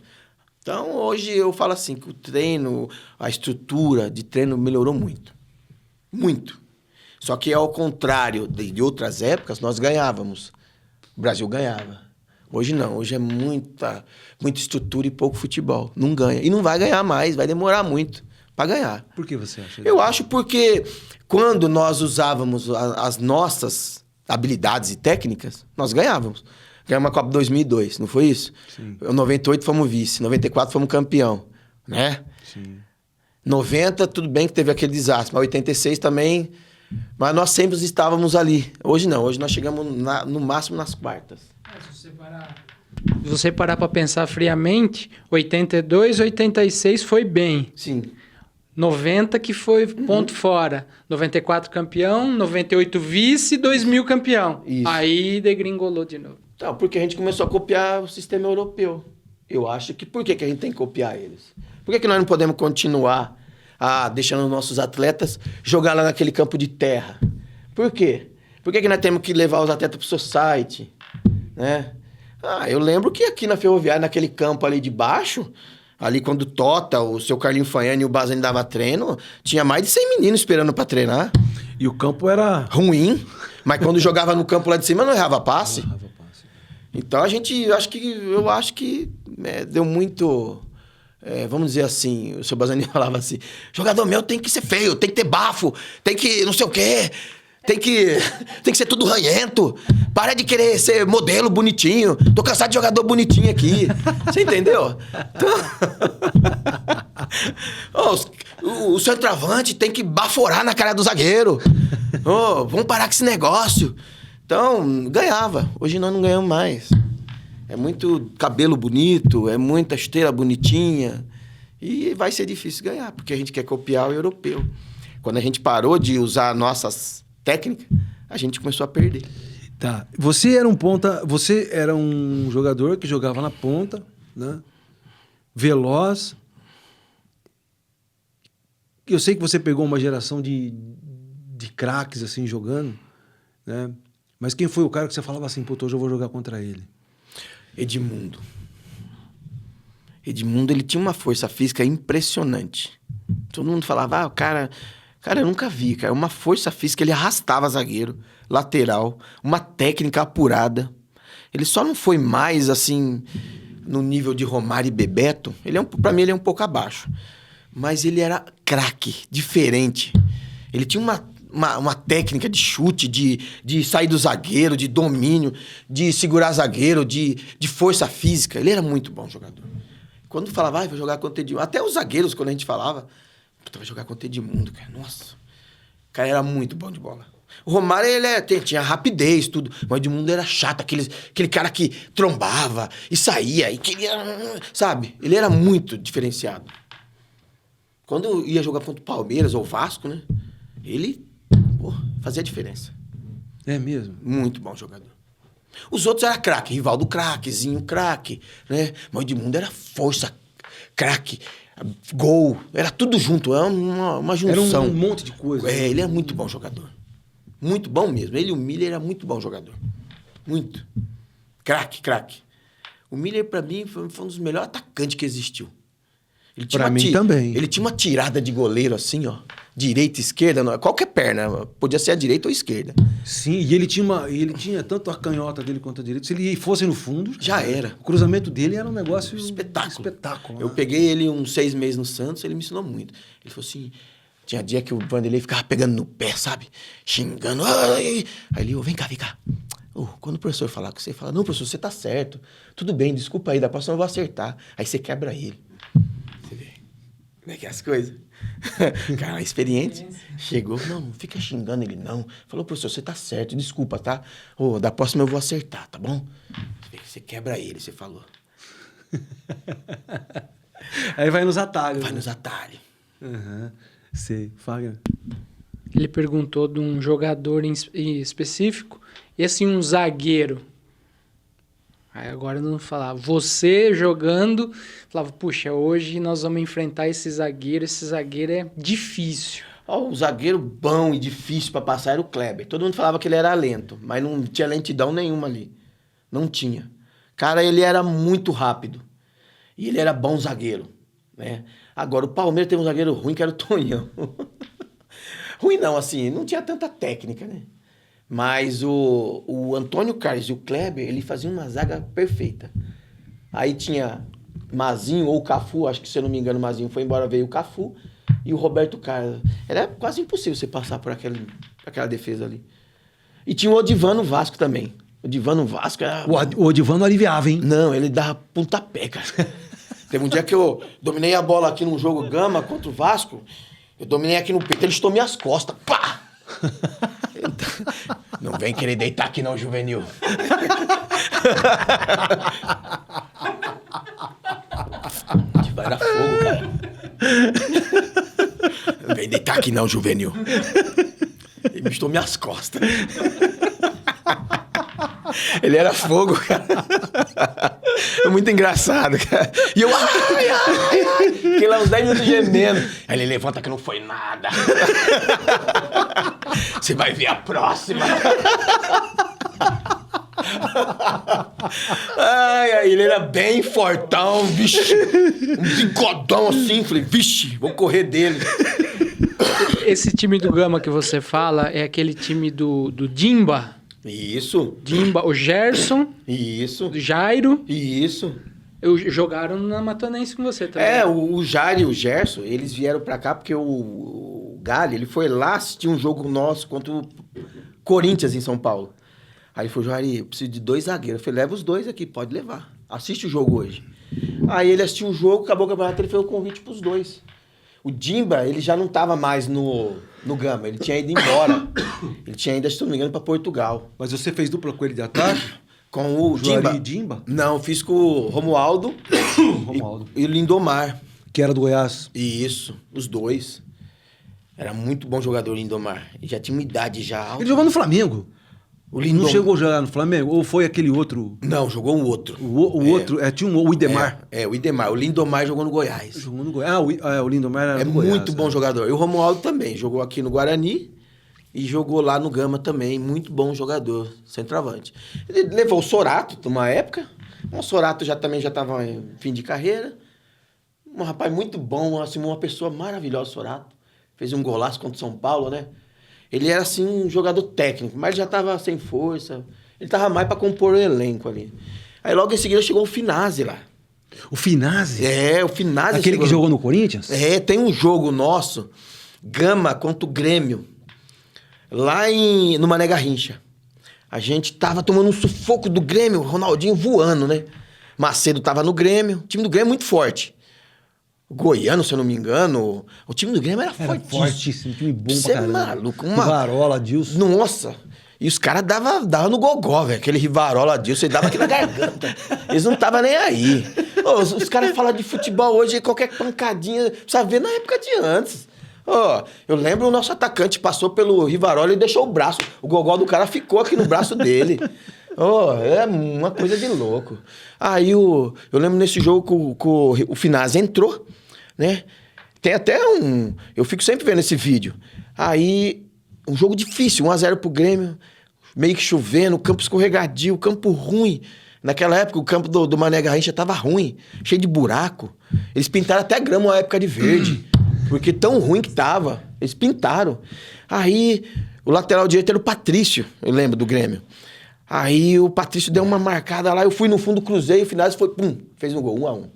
Então, hoje eu falo assim, que o treino, a estrutura de treino melhorou muito. Muito. Só que ao contrário de outras épocas, nós ganhávamos. O Brasil ganhava. Hoje não, hoje é muita estrutura e pouco futebol. Não ganha. E não vai ganhar mais, vai demorar muito para ganhar. Por que você acha? Eu acho porque quando nós usávamos as nossas habilidades e técnicas, nós ganhávamos. Ganhamos a Copa 2002, não foi isso? Sim. Em 98 fomos vice, em 94 fomos campeão, né? Sim. 90, tudo bem que teve aquele desastre, mas 86 também... Mas nós sempre estávamos ali. Hoje não, hoje nós chegamos no máximo nas quartas. Se você parar para pensar friamente, 82, 86 foi bem. Sim. 90 que foi ponto fora. 94 campeão, 98 vice, 2000 campeão. Isso. Aí degringolou de novo. Então, porque a gente começou a copiar o sistema europeu. Eu acho que por que a gente tem que copiar eles? Por que nós não podemos continuar deixando os nossos atletas jogar lá naquele campo de terra? Por quê? Por que nós temos que levar os atletas para o society? Né? Eu lembro que aqui na Ferroviária, naquele campo ali de baixo, ali quando o Tota, o seu Carlinho Fanhani e o Bazani dava treino, tinha mais de 100 meninos esperando para treinar. E o campo era... ruim, mas quando jogava no campo lá de cima não errava passe. Então eu acho que deu muito... vamos dizer assim, o seu Bazani falava assim, jogador meu tem que ser feio, tem que ter bafo, tem que não sei o quê, tem que ser tudo ranhento, para de querer ser modelo bonitinho, tô cansado de jogador bonitinho aqui, você entendeu? Então, o centroavante tem que baforar na cara do zagueiro, vamos parar com esse negócio. Então, ganhava, hoje nós não ganhamos mais. É muito cabelo bonito, é muita esteira bonitinha. E vai ser difícil ganhar, porque a gente quer copiar o europeu. Quando a gente parou de usar nossas técnicas, a gente começou a perder. Tá. Você era um jogador que jogava na ponta, né? Veloz. Eu sei que você pegou uma geração de craques assim jogando, né? Mas quem foi o cara que você falava assim, pô, hoje eu vou jogar contra ele? Edmundo, ele tinha uma força física impressionante. Todo mundo falava, o cara, eu nunca vi, cara, uma força física, ele arrastava zagueiro, lateral, uma técnica apurada. Ele só não foi mais, assim, no nível de Romário e Bebeto, pra mim ele é um pouco abaixo. Mas ele era craque, diferente. Ele tinha uma técnica de chute, de sair do zagueiro, de domínio, de segurar zagueiro, de força física. Ele era muito bom jogador. Quando falava, vai jogar contra o Edmundo, até os zagueiros, quando a gente falava, vai jogar contra o Edmundo, cara. Nossa, o cara era muito bom de bola. O Romário, tinha rapidez, tudo. Mas o Edmundo era chato, aquele cara que trombava e saía e queria, sabe? Ele era muito diferenciado. Quando ia jogar contra o Palmeiras ou o Vasco, né? Ele fazia diferença. É mesmo? Muito bom jogador. Os outros eram craque. Rivaldo craque, Zinho craque, né? Mas o Edmundo era força, craque, gol. Era tudo junto. Era uma junção. Era um monte de coisa. Ele era muito bom jogador. Muito bom mesmo. Ele e o Miller era muito bom jogador. Muito. Craque. O Miller, pra mim, foi um dos melhores atacantes que existiu. Ele tinha Pra mim também. Ele tinha uma tirada de goleiro assim, ó. Direita, esquerda, qualquer perna. Podia ser a direita ou a esquerda. Sim, e ele tinha tanto a canhota dele quanto a direita. Se ele fosse no fundo... Já era. O cruzamento dele era um negócio... Espetáculo. Né? Eu peguei ele uns 6 meses no Santos, ele me ensinou muito. Ele falou assim... Tinha dia que o Vanderlei ficava pegando no pé, sabe? Xingando. Aí ele, vem cá. Quando o professor falar com você, fala, não, professor, você tá certo. Tudo bem, desculpa aí, da próxima eu vou acertar. Aí você quebra ele. Você vê como é que é as coisas? Cara, experiente. Chegou, não fica xingando ele, não. Falou, professor, você tá certo, desculpa, tá? Da próxima eu vou acertar, tá bom? Você quebra ele, você falou. Aí vai nos atalhos. Vai nos atalhos. Uhum. Sei, Fagner. Ele perguntou de um jogador em específico e assim um zagueiro. Aí agora não falava. Você jogando, falava, puxa, hoje nós vamos enfrentar esse zagueiro é difícil. O zagueiro bom e difícil pra passar era o Kleber. Todo mundo falava que ele era lento, mas não tinha lentidão nenhuma ali. Não tinha. Cara, ele era muito rápido. E ele era bom zagueiro, né? Agora, o Palmeiras teve um zagueiro ruim, que era o Tonhão. Ruim não, assim, não tinha tanta técnica, né? Mas o Antônio Carlos e o Kleber, ele faziam uma zaga perfeita. Aí tinha Mazinho ou o Cafu, acho que, se eu não me engano, o Mazinho foi embora, veio o Cafu e o Roberto Carlos. Era quase impossível você passar por aquela defesa ali. E tinha o Odivan no Vasco também. O Odivan no Vasco era... O Odivan não aliviava, hein? Não, ele dava pontapé, cara. Teve um dia que eu dominei a bola aqui num jogo Gama contra o Vasco. Eu dominei aqui no peito, ele estou minhas costas. Pá! Não vem querer deitar aqui não, juvenil. Era fogo, cara. Não vem deitar aqui não, juvenil. Ele me estou minhas costas. Ele era fogo, cara. Muito engraçado, cara. E eu, ai. Fiquei lá uns 10 minutos gemendo. Aí ele levanta que não foi nada. Você vai ver a próxima. Aí ele era bem fortão, vixe. Um bigodão assim. Falei, vixe, vou correr dele. Esse time do Gama que você fala é aquele time do Dimba? Isso. Dimba, o Gerson. Isso. O Jairo. Isso. Jogaram na Matonense com você também. O Jairo e o Gerson, eles vieram pra cá porque o Galho, ele foi lá assistir um jogo nosso contra o Corinthians em São Paulo. Aí ele falou, Jair, eu preciso de 2 zagueiros. Eu falei, leva os 2 aqui, pode levar. Assiste o jogo hoje. Aí ele assistiu o jogo, acabou o campeonato, ele fez o convite pros 2. O Dimba, ele já não tava mais no Gama, ele tinha ido embora. Ele tinha ido, se não me engano, pra Portugal. Mas você fez dupla com ele de ataque? Com o Juari Dimba? e Dimba? Não, fiz com o Romualdo, e o Lindomar. Que era do Goiás. Isso, os 2. Era muito bom jogador, o Lindomar. Ele já tinha uma idade já alta. Ele jogou no Flamengo. O Ele não chegou a jogar no Flamengo? Ou foi aquele outro? Não, jogou o outro. O outro, tinha o Idemar. O Idemar. O Lindomar jogou no Goiás. Jogou no Goiás. O Lindomar era do muito Goiás, bom jogador. E o Romualdo também. Jogou aqui no Guarani e jogou lá no Gama também. Muito bom jogador, centroavante. Ele levou o Sorato numa época. O Sorato também já estava em fim de carreira. Um rapaz muito bom, assim, uma pessoa maravilhosa, o Sorato. Fez um golaço contra o São Paulo, né? Ele era, assim, um jogador técnico, mas já estava sem força. Ele estava mais para compor o elenco ali. Aí logo em seguida chegou o Finazzi lá. O Finazzi? O Finazzi. Aquele que jogou no Corinthians? Tem um jogo nosso, Gama contra o Grêmio, lá no Mané Garrincha. A gente tava tomando um sufoco do Grêmio, o Ronaldinho voando, né? Macedo tava no Grêmio, o time do Grêmio é muito forte. O Goiano, se eu não me engano, o time do Grêmio era fortíssimo. Time bom Você pra caramba. é maluco. Rivarola, Dilson. Nossa! E os caras dava no gogó, velho. Aquele Rivarola, Dilson, ele dava aqui na garganta. Eles não estavam nem aí. Os caras falam de futebol hoje, qualquer pancadinha, precisa ver na época de antes. Eu lembro o nosso atacante passou pelo Rivarola e deixou o braço. O gogó do cara ficou aqui no braço dele. É uma coisa de louco. Aí eu lembro nesse jogo que o Finazzi entrou, né? Tem até eu fico sempre vendo esse vídeo. Aí, um jogo difícil, 1-0 pro Grêmio, meio que chovendo, campo escorregadio, campo ruim, Naquela época, o campo do Mané Garrincha tava ruim, cheio de buraco. Eles pintaram até grama uma época de verde, porque tão ruim que tava. Eles pintaram. Aí, o lateral direito era o Patrício, eu lembro do Grêmio. Aí, o Patrício deu uma marcada lá, eu fui no fundo, cruzei, o Finazzi foi, pum, fez um gol, 1-1.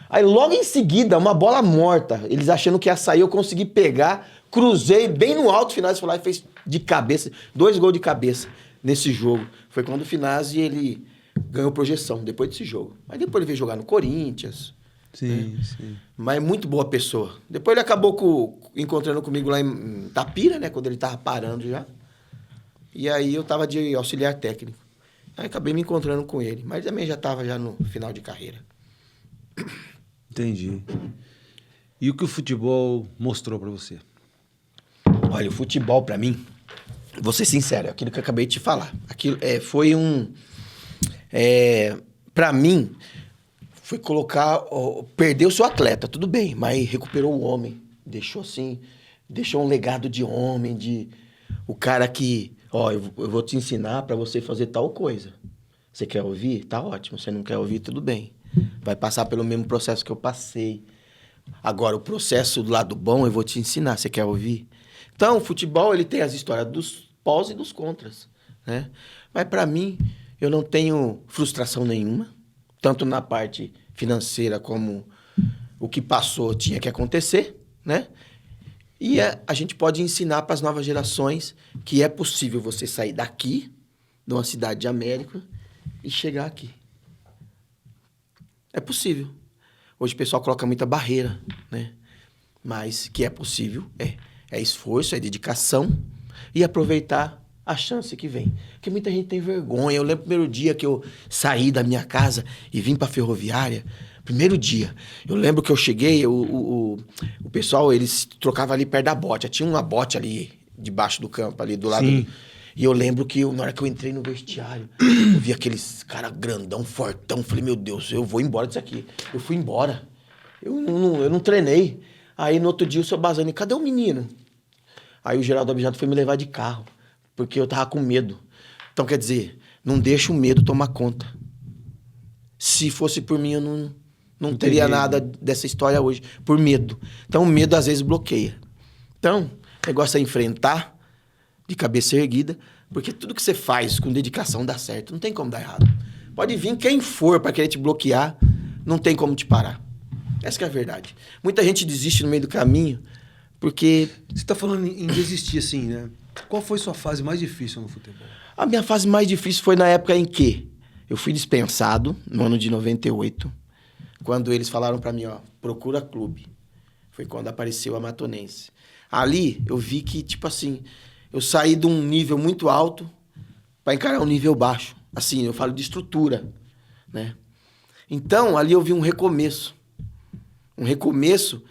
Aí, logo em seguida, uma bola morta, eles achando que ia sair, eu consegui pegar, cruzei bem no alto, o Finazzi foi lá e fez de cabeça, 2 gols de cabeça nesse jogo. Foi quando o Finazzi, ele ganhou projeção depois desse jogo. Aí depois ele veio jogar no Corinthians. Sim, sim. Mas é muito boa pessoa. Depois ele acabou encontrando comigo lá em Tapira, né? Quando ele tava parando já. E aí eu tava de auxiliar técnico. Aí acabei me encontrando com ele. Mas também já tava já no final de carreira. Entendi. E o que o futebol mostrou pra você? Olha, o futebol pra mim, vou ser sincero, é aquilo que eu acabei de te falar. Aquilo foi pra mim, foi colocar... Perdeu o seu atleta, tudo bem, mas recuperou o homem. Deixou um legado de homem, o cara que... eu vou te ensinar pra você fazer tal coisa. Você quer ouvir? Tá ótimo. Você não quer ouvir? Tudo bem. Vai passar pelo mesmo processo que eu passei. Agora, o processo do lado bom, eu vou te ensinar. Você quer ouvir? Então, o futebol, ele tem as histórias dos pós e dos contras, né? Mas pra mim... Eu não tenho frustração nenhuma, tanto na parte financeira como o que passou tinha que acontecer, né? E a gente pode ensinar para as novas gerações que é possível você sair daqui, de uma cidade de América, e chegar aqui. É possível. Hoje o pessoal coloca muita barreira, né? Mas que é possível, é esforço, é dedicação e aproveitar a chance que vem. Porque muita gente tem vergonha. Eu lembro o primeiro dia que eu saí da minha casa e vim pra Ferroviária. Primeiro dia. Eu lembro que eu cheguei, o pessoal, eles trocavam ali perto da bote. Tinha uma bote ali, debaixo do campo, ali do lado. Sim. E eu lembro que na hora que eu entrei no vestiário, eu vi aqueles cara grandão, fortão. Falei, meu Deus, eu vou embora disso aqui. Eu fui embora. Eu não treinei. Aí no outro dia o seu Bazani, cadê o menino? Aí o Geraldo Abjado foi me levar de carro. Porque eu tava com medo. Então, quer dizer, não deixa o medo tomar conta. Se fosse por mim, eu não teria nada dessa história hoje. Por medo. Então, o medo, às vezes, bloqueia. Então, o negócio é enfrentar de cabeça erguida, porque tudo que você faz com dedicação dá certo. Não tem como dar errado. Pode vir quem for para querer te bloquear, não tem como te parar. Essa que é a verdade. Muita gente desiste no meio do caminho, porque... Você tá falando em desistir, assim, né? Qual foi sua fase mais difícil no futebol? A minha fase mais difícil foi na época em que eu fui dispensado, no ano de 98, quando eles falaram pra mim, procura clube. Foi quando apareceu a Matonense. Ali, eu vi que, tipo assim, eu saí de um nível muito alto pra encarar um nível baixo. Assim, eu falo de estrutura, né? Então, ali eu vi um recomeço. Um recomeço,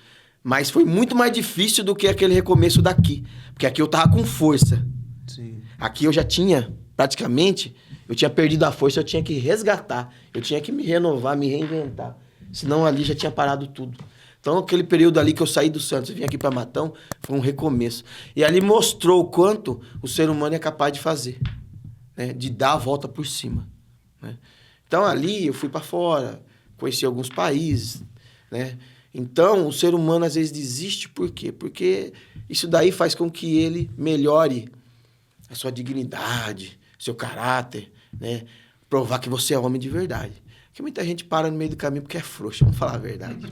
mas foi muito mais difícil do que aquele recomeço daqui. Porque aqui eu tava com força. Sim. Aqui eu já tinha, praticamente, eu tinha perdido a força, eu tinha que resgatar. Eu tinha que me renovar, me reinventar. Senão ali já tinha parado tudo. Então, aquele período ali que eu saí do Santos e vim aqui para Matão, foi um recomeço. E ali mostrou o quanto o ser humano é capaz de fazer. Né? De dar a volta por cima. Né? Então, ali eu fui para fora, conheci alguns países, né? Então, o ser humano às vezes desiste, por quê? Porque isso daí faz com que ele melhore a sua dignidade, seu caráter, né? Provar que você é homem de verdade. Porque muita gente para no meio do caminho porque é frouxo, vamos falar a verdade.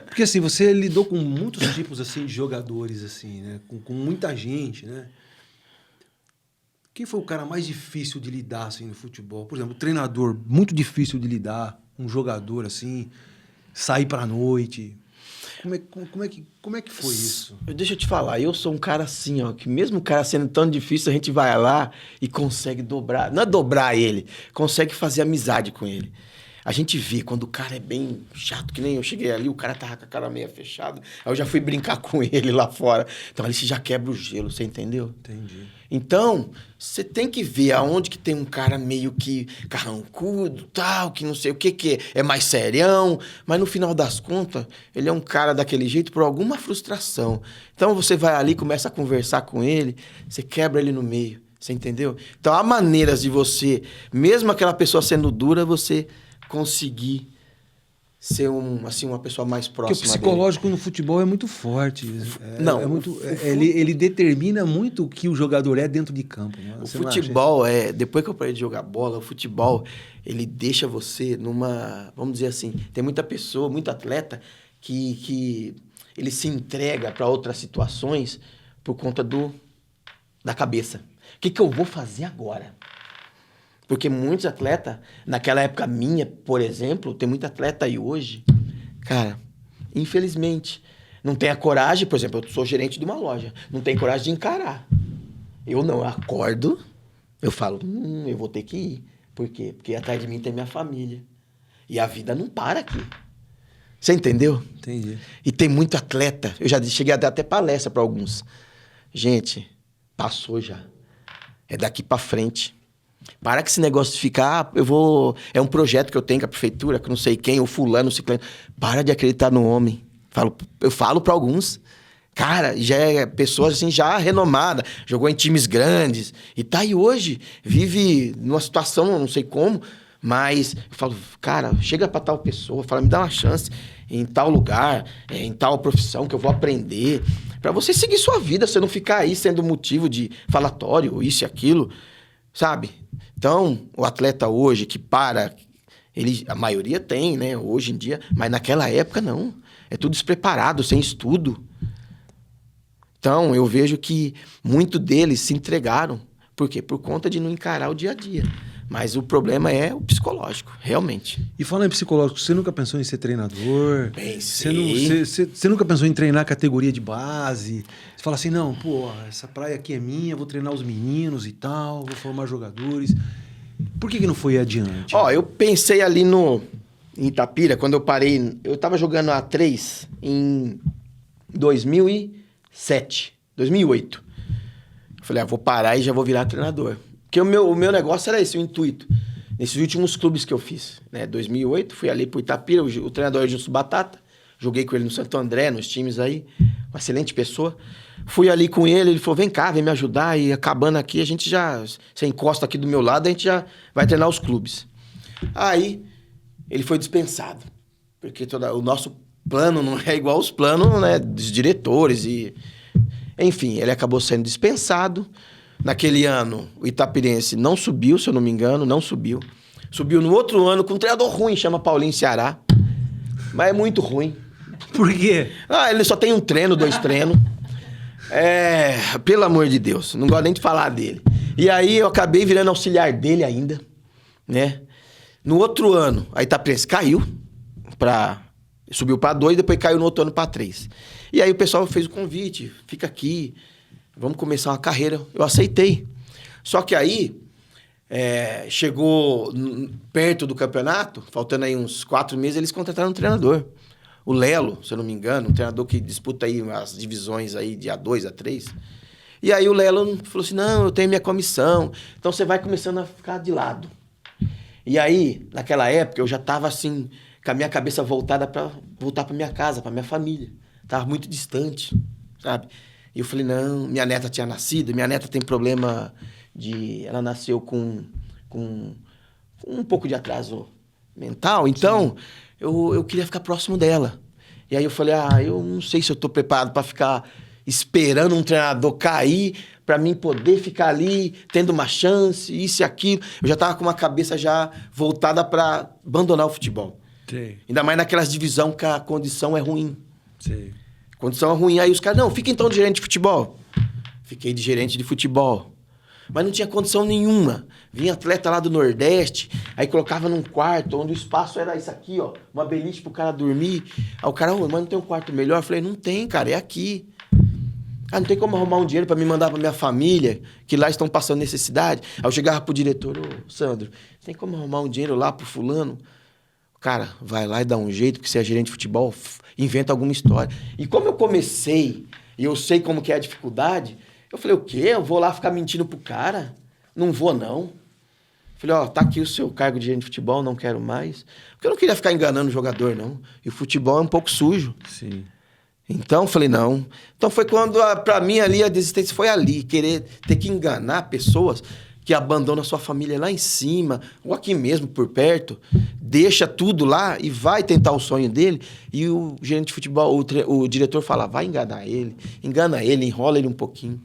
Porque assim, você lidou com muitos tipos assim de jogadores, assim, né? Com muita gente, né? Quem foi o cara mais difícil de lidar assim, no futebol? Por exemplo, o treinador, muito difícil de lidar. Um jogador assim, sair pra noite. Como é que foi isso? Deixa eu te falar, eu sou um cara assim, que mesmo o cara sendo tão difícil, a gente vai lá e consegue dobrar. Não é dobrar ele, consegue fazer amizade com ele. A gente vê quando o cara é bem chato, que nem eu cheguei ali, o cara tava com a cara meio fechada. Aí eu já fui brincar com ele lá fora. Então ali você já quebra o gelo, você entendeu? Entendi. Então, você tem que ver aonde que tem um cara meio que carrancudo, tal, que não sei o que é mais serião. Mas no final das contas, ele é um cara daquele jeito por alguma frustração. Então você vai ali, começa a conversar com ele, você quebra ele no meio. Você entendeu? Então, há maneiras de você, mesmo aquela pessoa sendo dura, você conseguir ser uma pessoa mais Porque próxima o psicológico no futebol é muito forte. Não, Ele determina muito o que o jogador é dentro de campo. Né? O Você não futebol, depois que eu parei de jogar bola, o futebol, ele deixa você numa... Vamos dizer assim, tem muita pessoa, muito atleta, que ele se entrega para outras situações por conta da cabeça. O que eu vou fazer agora? Porque muitos atletas, naquela época minha, por exemplo, tem muito atleta aí hoje, cara, infelizmente, não tem a coragem, por exemplo, eu sou gerente de uma loja, não tem coragem de encarar. Eu não, eu acordo, eu falo, eu vou ter que ir. Por quê? Porque atrás de mim tem minha família. E a vida não para aqui. Você entendeu? Entendi. E tem muito atleta, eu já cheguei a dar até palestra para alguns. Gente, passou já. É daqui para frente. Para que esse negócio de ficar, é um projeto que eu tenho com a prefeitura, que não sei quem, o fulano, o ciclano. Para de acreditar no homem. Eu falo para alguns. Cara, já é pessoas assim, já renomada, jogou em times grandes. E tá aí hoje, vive numa situação, não sei como, mas eu falo, cara, chega para tal pessoa, fala, me dá uma chance em tal lugar, em tal profissão que eu vou aprender. Para você seguir sua vida, você não ficar aí sendo motivo de falatório, isso e aquilo, sabe? Então, o atleta hoje que a maioria tem, né, hoje em dia, mas naquela época não. É tudo despreparado, sem estudo. Então, eu vejo que muitos deles se entregaram. Por quê? Por conta de não encarar o dia a dia. Mas o problema é o psicológico, realmente. E falando em psicológico, você nunca pensou em ser treinador? Pensei. Você nunca pensou em treinar categoria de base? Você fala assim, não, pô, essa praia aqui é minha, vou treinar os meninos e tal, vou formar jogadores. Por que não foi adiante? Eu pensei ali em Itapira, quando eu parei, eu tava jogando A3 em 2007, 2008. Eu falei, vou parar e já vou virar treinador. Porque o meu negócio era esse, o intuito. Nesses últimos clubes que eu fiz, né? 2008, fui ali pro Itapira, o treinador é Justo Batata. Joguei com ele no Santo André, nos times aí. Uma excelente pessoa. Fui ali com ele falou, vem cá, vem me ajudar. E acabando aqui, você encosta aqui do meu lado, a gente já vai treinar os clubes. Aí, ele foi dispensado. Porque o nosso plano não é igual aos planos, né, dos diretores. Enfim, ele acabou sendo dispensado. Naquele ano, o Itapirense não subiu, se eu não me engano, não subiu. Subiu no outro ano com um treinador ruim, chama Paulinho Ceará. Mas é muito ruim. Por quê? Ele só tem 1 treino, 2 treinos. Pelo amor de Deus, não gosto nem de falar dele. E aí eu acabei virando auxiliar dele ainda, né? No outro ano, a Itapirense caiu, subiu para 2, depois caiu no outro ano para 3. E aí o pessoal fez o convite, fica aqui, vamos começar uma carreira. Eu aceitei. Só que aí, chegou perto do campeonato, faltando aí uns 4 meses, eles contrataram um treinador. O Lelo, se eu não me engano, um treinador que disputa aí as divisões aí de A2, A3. E aí o Lelo falou assim, não, eu tenho minha comissão, então você vai começando a ficar de lado. E aí, naquela época, eu já estava assim, com a minha cabeça voltada para voltar para minha casa, para minha família. Tava muito distante, sabe? E eu falei, não, minha neta tinha nascido, minha neta tem problema ela nasceu com um pouco de atraso mental, então eu queria ficar próximo dela. E aí eu falei, eu não sei se eu tô preparado para ficar esperando um treinador cair, para mim poder ficar ali, tendo uma chance, isso e aquilo. Eu já tava com uma cabeça já voltada para abandonar o futebol. Sim. Ainda mais naquelas divisões que a condição é ruim. Sim. Condição é ruim. Aí os caras, não, fica então de gerente de futebol. Fiquei de gerente de futebol. Mas não tinha condição nenhuma. Vinha atleta lá do Nordeste, aí colocava num quarto, onde o espaço era isso aqui, ó, uma beliche pro cara dormir. Aí o cara, mas não tem um quarto melhor? Eu falei, não tem, cara, é aqui. Não tem como arrumar um dinheiro para me mandar para minha família, que lá estão passando necessidade. Aí eu chegava pro diretor, Sandro, tem como arrumar um dinheiro lá pro fulano? Cara, vai lá e dá um jeito, porque você é gerente de futebol, inventa alguma história. E como eu comecei, e eu sei como que é a dificuldade, eu falei, o quê? Eu vou lá ficar mentindo pro cara? Não vou, não. Falei, tá aqui o seu cargo de gerente de futebol, não quero mais. Porque eu não queria ficar enganando o jogador, não. E o futebol é um pouco sujo. Sim. Então, eu falei, não. Então, foi quando, pra mim, ali, a desistência foi ali. Querer ter que enganar pessoas que abandonam a sua família lá em cima, ou aqui mesmo, por perto, deixa tudo lá e vai tentar o sonho dele. E o gerente de futebol, o diretor fala, vai enganar ele, engana ele, enrola ele um pouquinho.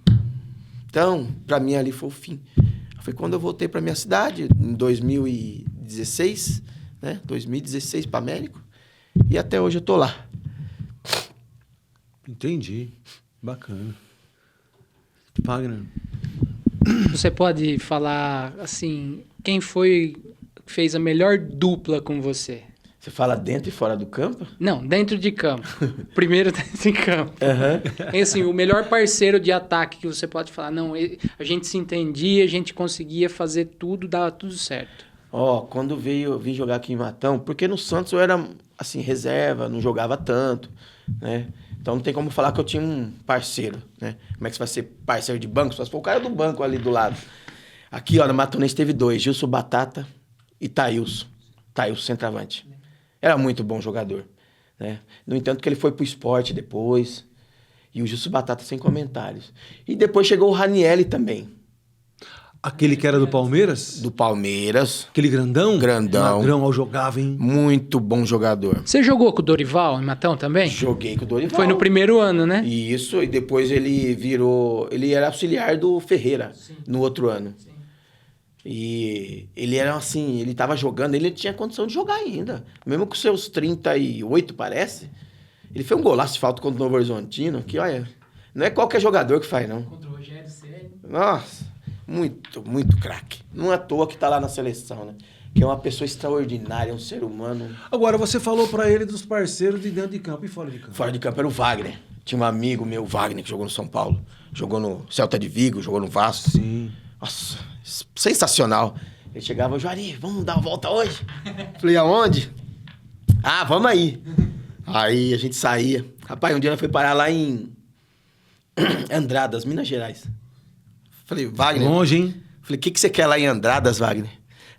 Então, pra mim, ali foi o fim. Foi quando eu voltei pra minha cidade, em 2016, né? 2016 para Américo. E até hoje eu tô lá. Entendi. Bacana. Wagner. Você pode falar, assim, quem foi que fez a melhor dupla com você? Você fala dentro e fora do campo? Não, dentro de campo. Primeiro dentro de campo. Aham. É assim, o melhor parceiro de ataque que você pode falar. Não, a gente se entendia, a gente conseguia fazer tudo, dava tudo certo. Ó, quando vim jogar aqui em Matão, porque no Santos eu era, assim, reserva, não jogava tanto, né? Então não tem como falar que eu tinha um parceiro, né? Como é que você vai ser parceiro de banco? Só se for o cara do banco ali do lado. Aqui, ó, no Matonense teve 2, Gilson Batata e Thailson. Thailson, centroavante. Era muito bom jogador, né? No entanto que ele foi pro esporte depois. E o Gilson Batata sem comentários. E depois chegou o Ranielli também. Aquele que era do Palmeiras? Do Palmeiras. Aquele grandão? Grandão. Magrão, ao jogava, hein? Muito bom jogador. Você jogou com o Dorival em Matão também? Joguei com o Dorival. Foi no primeiro ano, né? Isso, e depois ele virou... Ele era auxiliar do Ferreira, no outro ano. Sim. E ele era assim, ele tava jogando, ele tinha condição de jogar ainda. Mesmo com seus 38, parece. Ele fez um golaço de falta contra o Novo Horizontino, que olha, não é qualquer jogador que faz, não. Contra o Rogério Ceni. Nossa, muito, muito craque. Não é à toa que tá lá na seleção, né? Que é uma pessoa extraordinária, um ser humano. Agora, você falou pra ele dos parceiros de dentro de campo e fora de campo. Fora de campo era o Wagner. Tinha um amigo meu, Wagner, que jogou no São Paulo. Jogou no Celta de Vigo, jogou no Vasco. Sim. Nossa, sensacional. Ele chegava, Juari, vamos dar uma volta hoje? Falei, aonde? Ah, vamos aí. Aí a gente saía. Rapaz, um dia nós foi parar lá em Andradas, Minas Gerais. Falei, Wagner. Longe, hein? Falei, o que você quer lá em Andradas, Wagner?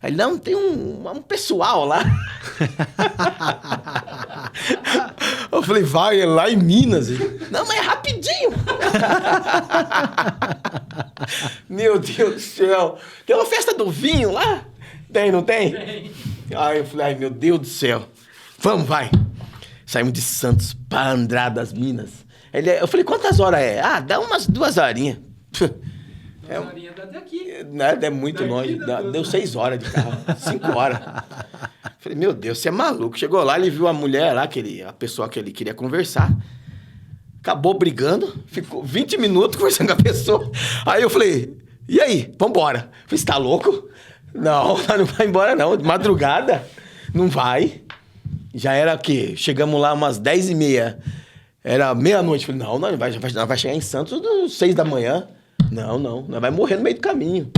Aí ele, não, tem um pessoal lá. Eu falei, Wagner, lá em Minas. Ele, não, mas é rapidinho. Meu Deus do céu. Tem uma festa do vinho lá? Tem, não tem? Tem. Aí eu falei, ai, meu Deus do céu. Vamos, vai. Saímos de Santos para Andradas, Minas. Eu falei, quantas horas é? Ah, dá umas 2 horinhas. É horinha daqui. É muito longe. Deu 6 horas de carro. 5 horas. Falei, meu Deus, você é maluco. Chegou lá, ele viu a mulher lá, a pessoa que ele queria conversar. Acabou brigando. Ficou 20 minutos conversando com a pessoa. Aí eu falei, e aí? Vambora. Falei, você tá louco? Não vai embora não. De madrugada? Não vai. Já era o quê? Chegamos lá umas 10h30. Era meia-noite. Falei, não vai chegar em Santos às 6 da manhã. Não, nós vai morrer no meio do caminho.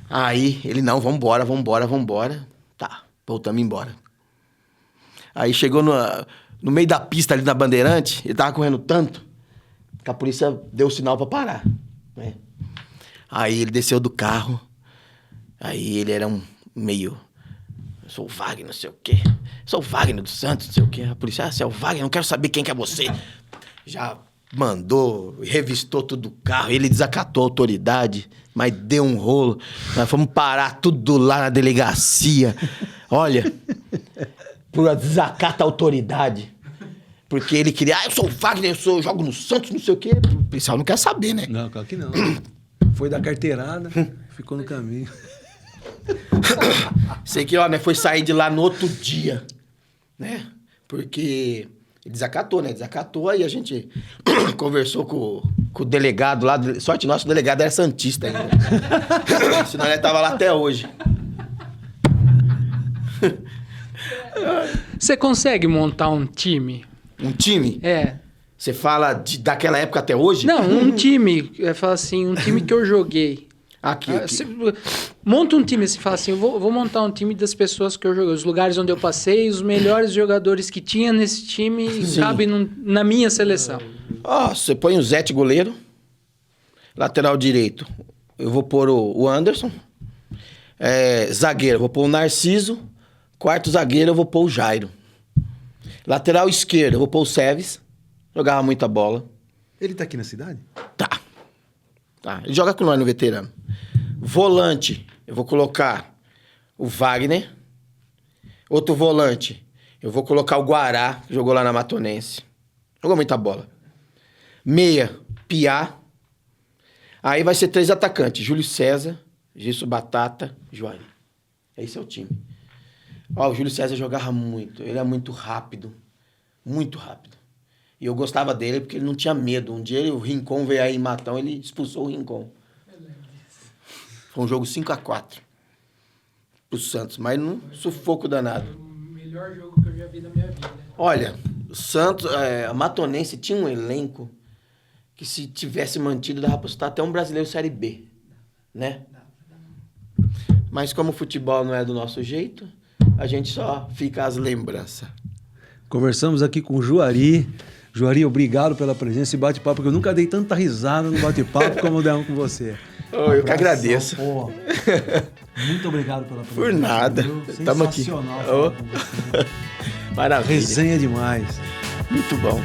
Aí ele, não, vambora. Tá, voltamos embora. Aí chegou no meio da pista ali na Bandeirante, ele tava correndo tanto que a polícia deu o sinal pra parar, né? Aí ele desceu do carro, aí ele era meio... Eu sou o Wagner, não sei o quê. Sou o Wagner do Santos, não sei o quê. A polícia, você é o Wagner, não quero saber quem que é você. Já mandou, revistou tudo o carro, ele desacatou a autoridade, mas deu um rolo. Nós fomos parar tudo lá na delegacia. Olha, por desacato à autoridade. Porque ele queria, eu sou o Wagner, eu jogo no Santos, não sei o quê. O policial não quer saber, né? Não, claro que não. Foi da carteirada, ficou no caminho. Sei que, ó, né, foi sair de lá no outro dia, né? Porque ele desacatou, né? Desacatou, aí a gente conversou com o delegado lá. Sorte nossa, o delegado era santista ainda. Senão ele tava lá até hoje. Você consegue montar um time? Um time? É. Você fala daquela época até hoje? Não, um time. Fala assim, um time que eu joguei. Aqui. Monta um time assim, fala assim, eu vou montar um time das pessoas que eu joguei, os lugares onde eu passei, os melhores jogadores que tinha nesse time cabem na minha seleção. Ó, você põe o Zete goleiro, lateral direito, eu vou pôr o Anderson, zagueiro, eu vou pôr o Narciso, quarto zagueiro eu vou pôr o Jairo. Lateral esquerdo, eu vou pôr o Seves, Jogava muita bola. Ele tá aqui na cidade? Tá. Ele joga com nós no veterano. Volante, eu vou colocar o Wagner. Outro volante, eu vou colocar o Guará, que jogou lá na Matonense. Jogou muita bola. Meia, Piá. Aí vai ser 3 atacantes. Júlio César, Gisso Batata, Juari. Esse é o time. Ó, o Júlio César jogava muito. Ele é muito rápido. Muito rápido. E eu gostava dele porque ele não tinha medo. Um dia o Rincon veio aí em Matão, ele expulsou o Rincon. Foi um jogo 5-4 pro Santos, mas num sufoco danado. O melhor jogo que eu já vi na minha vida. Olha, o Santos, a Matonense tinha um elenco que se tivesse mantido dava pra estar até um brasileiro Série B, né? Mas como o futebol não é do nosso jeito, a gente só fica as lembranças. Conversamos aqui com o Juari. Juari, obrigado pela presença e bate-papo, porque eu nunca dei tanta risada no bate-papo como demos com você. Eu que agradeço. Pô. Muito obrigado pela presença. Por nada. Estamos aqui. Sensacional falar com você. Maravilha. Resenha demais. Muito bom.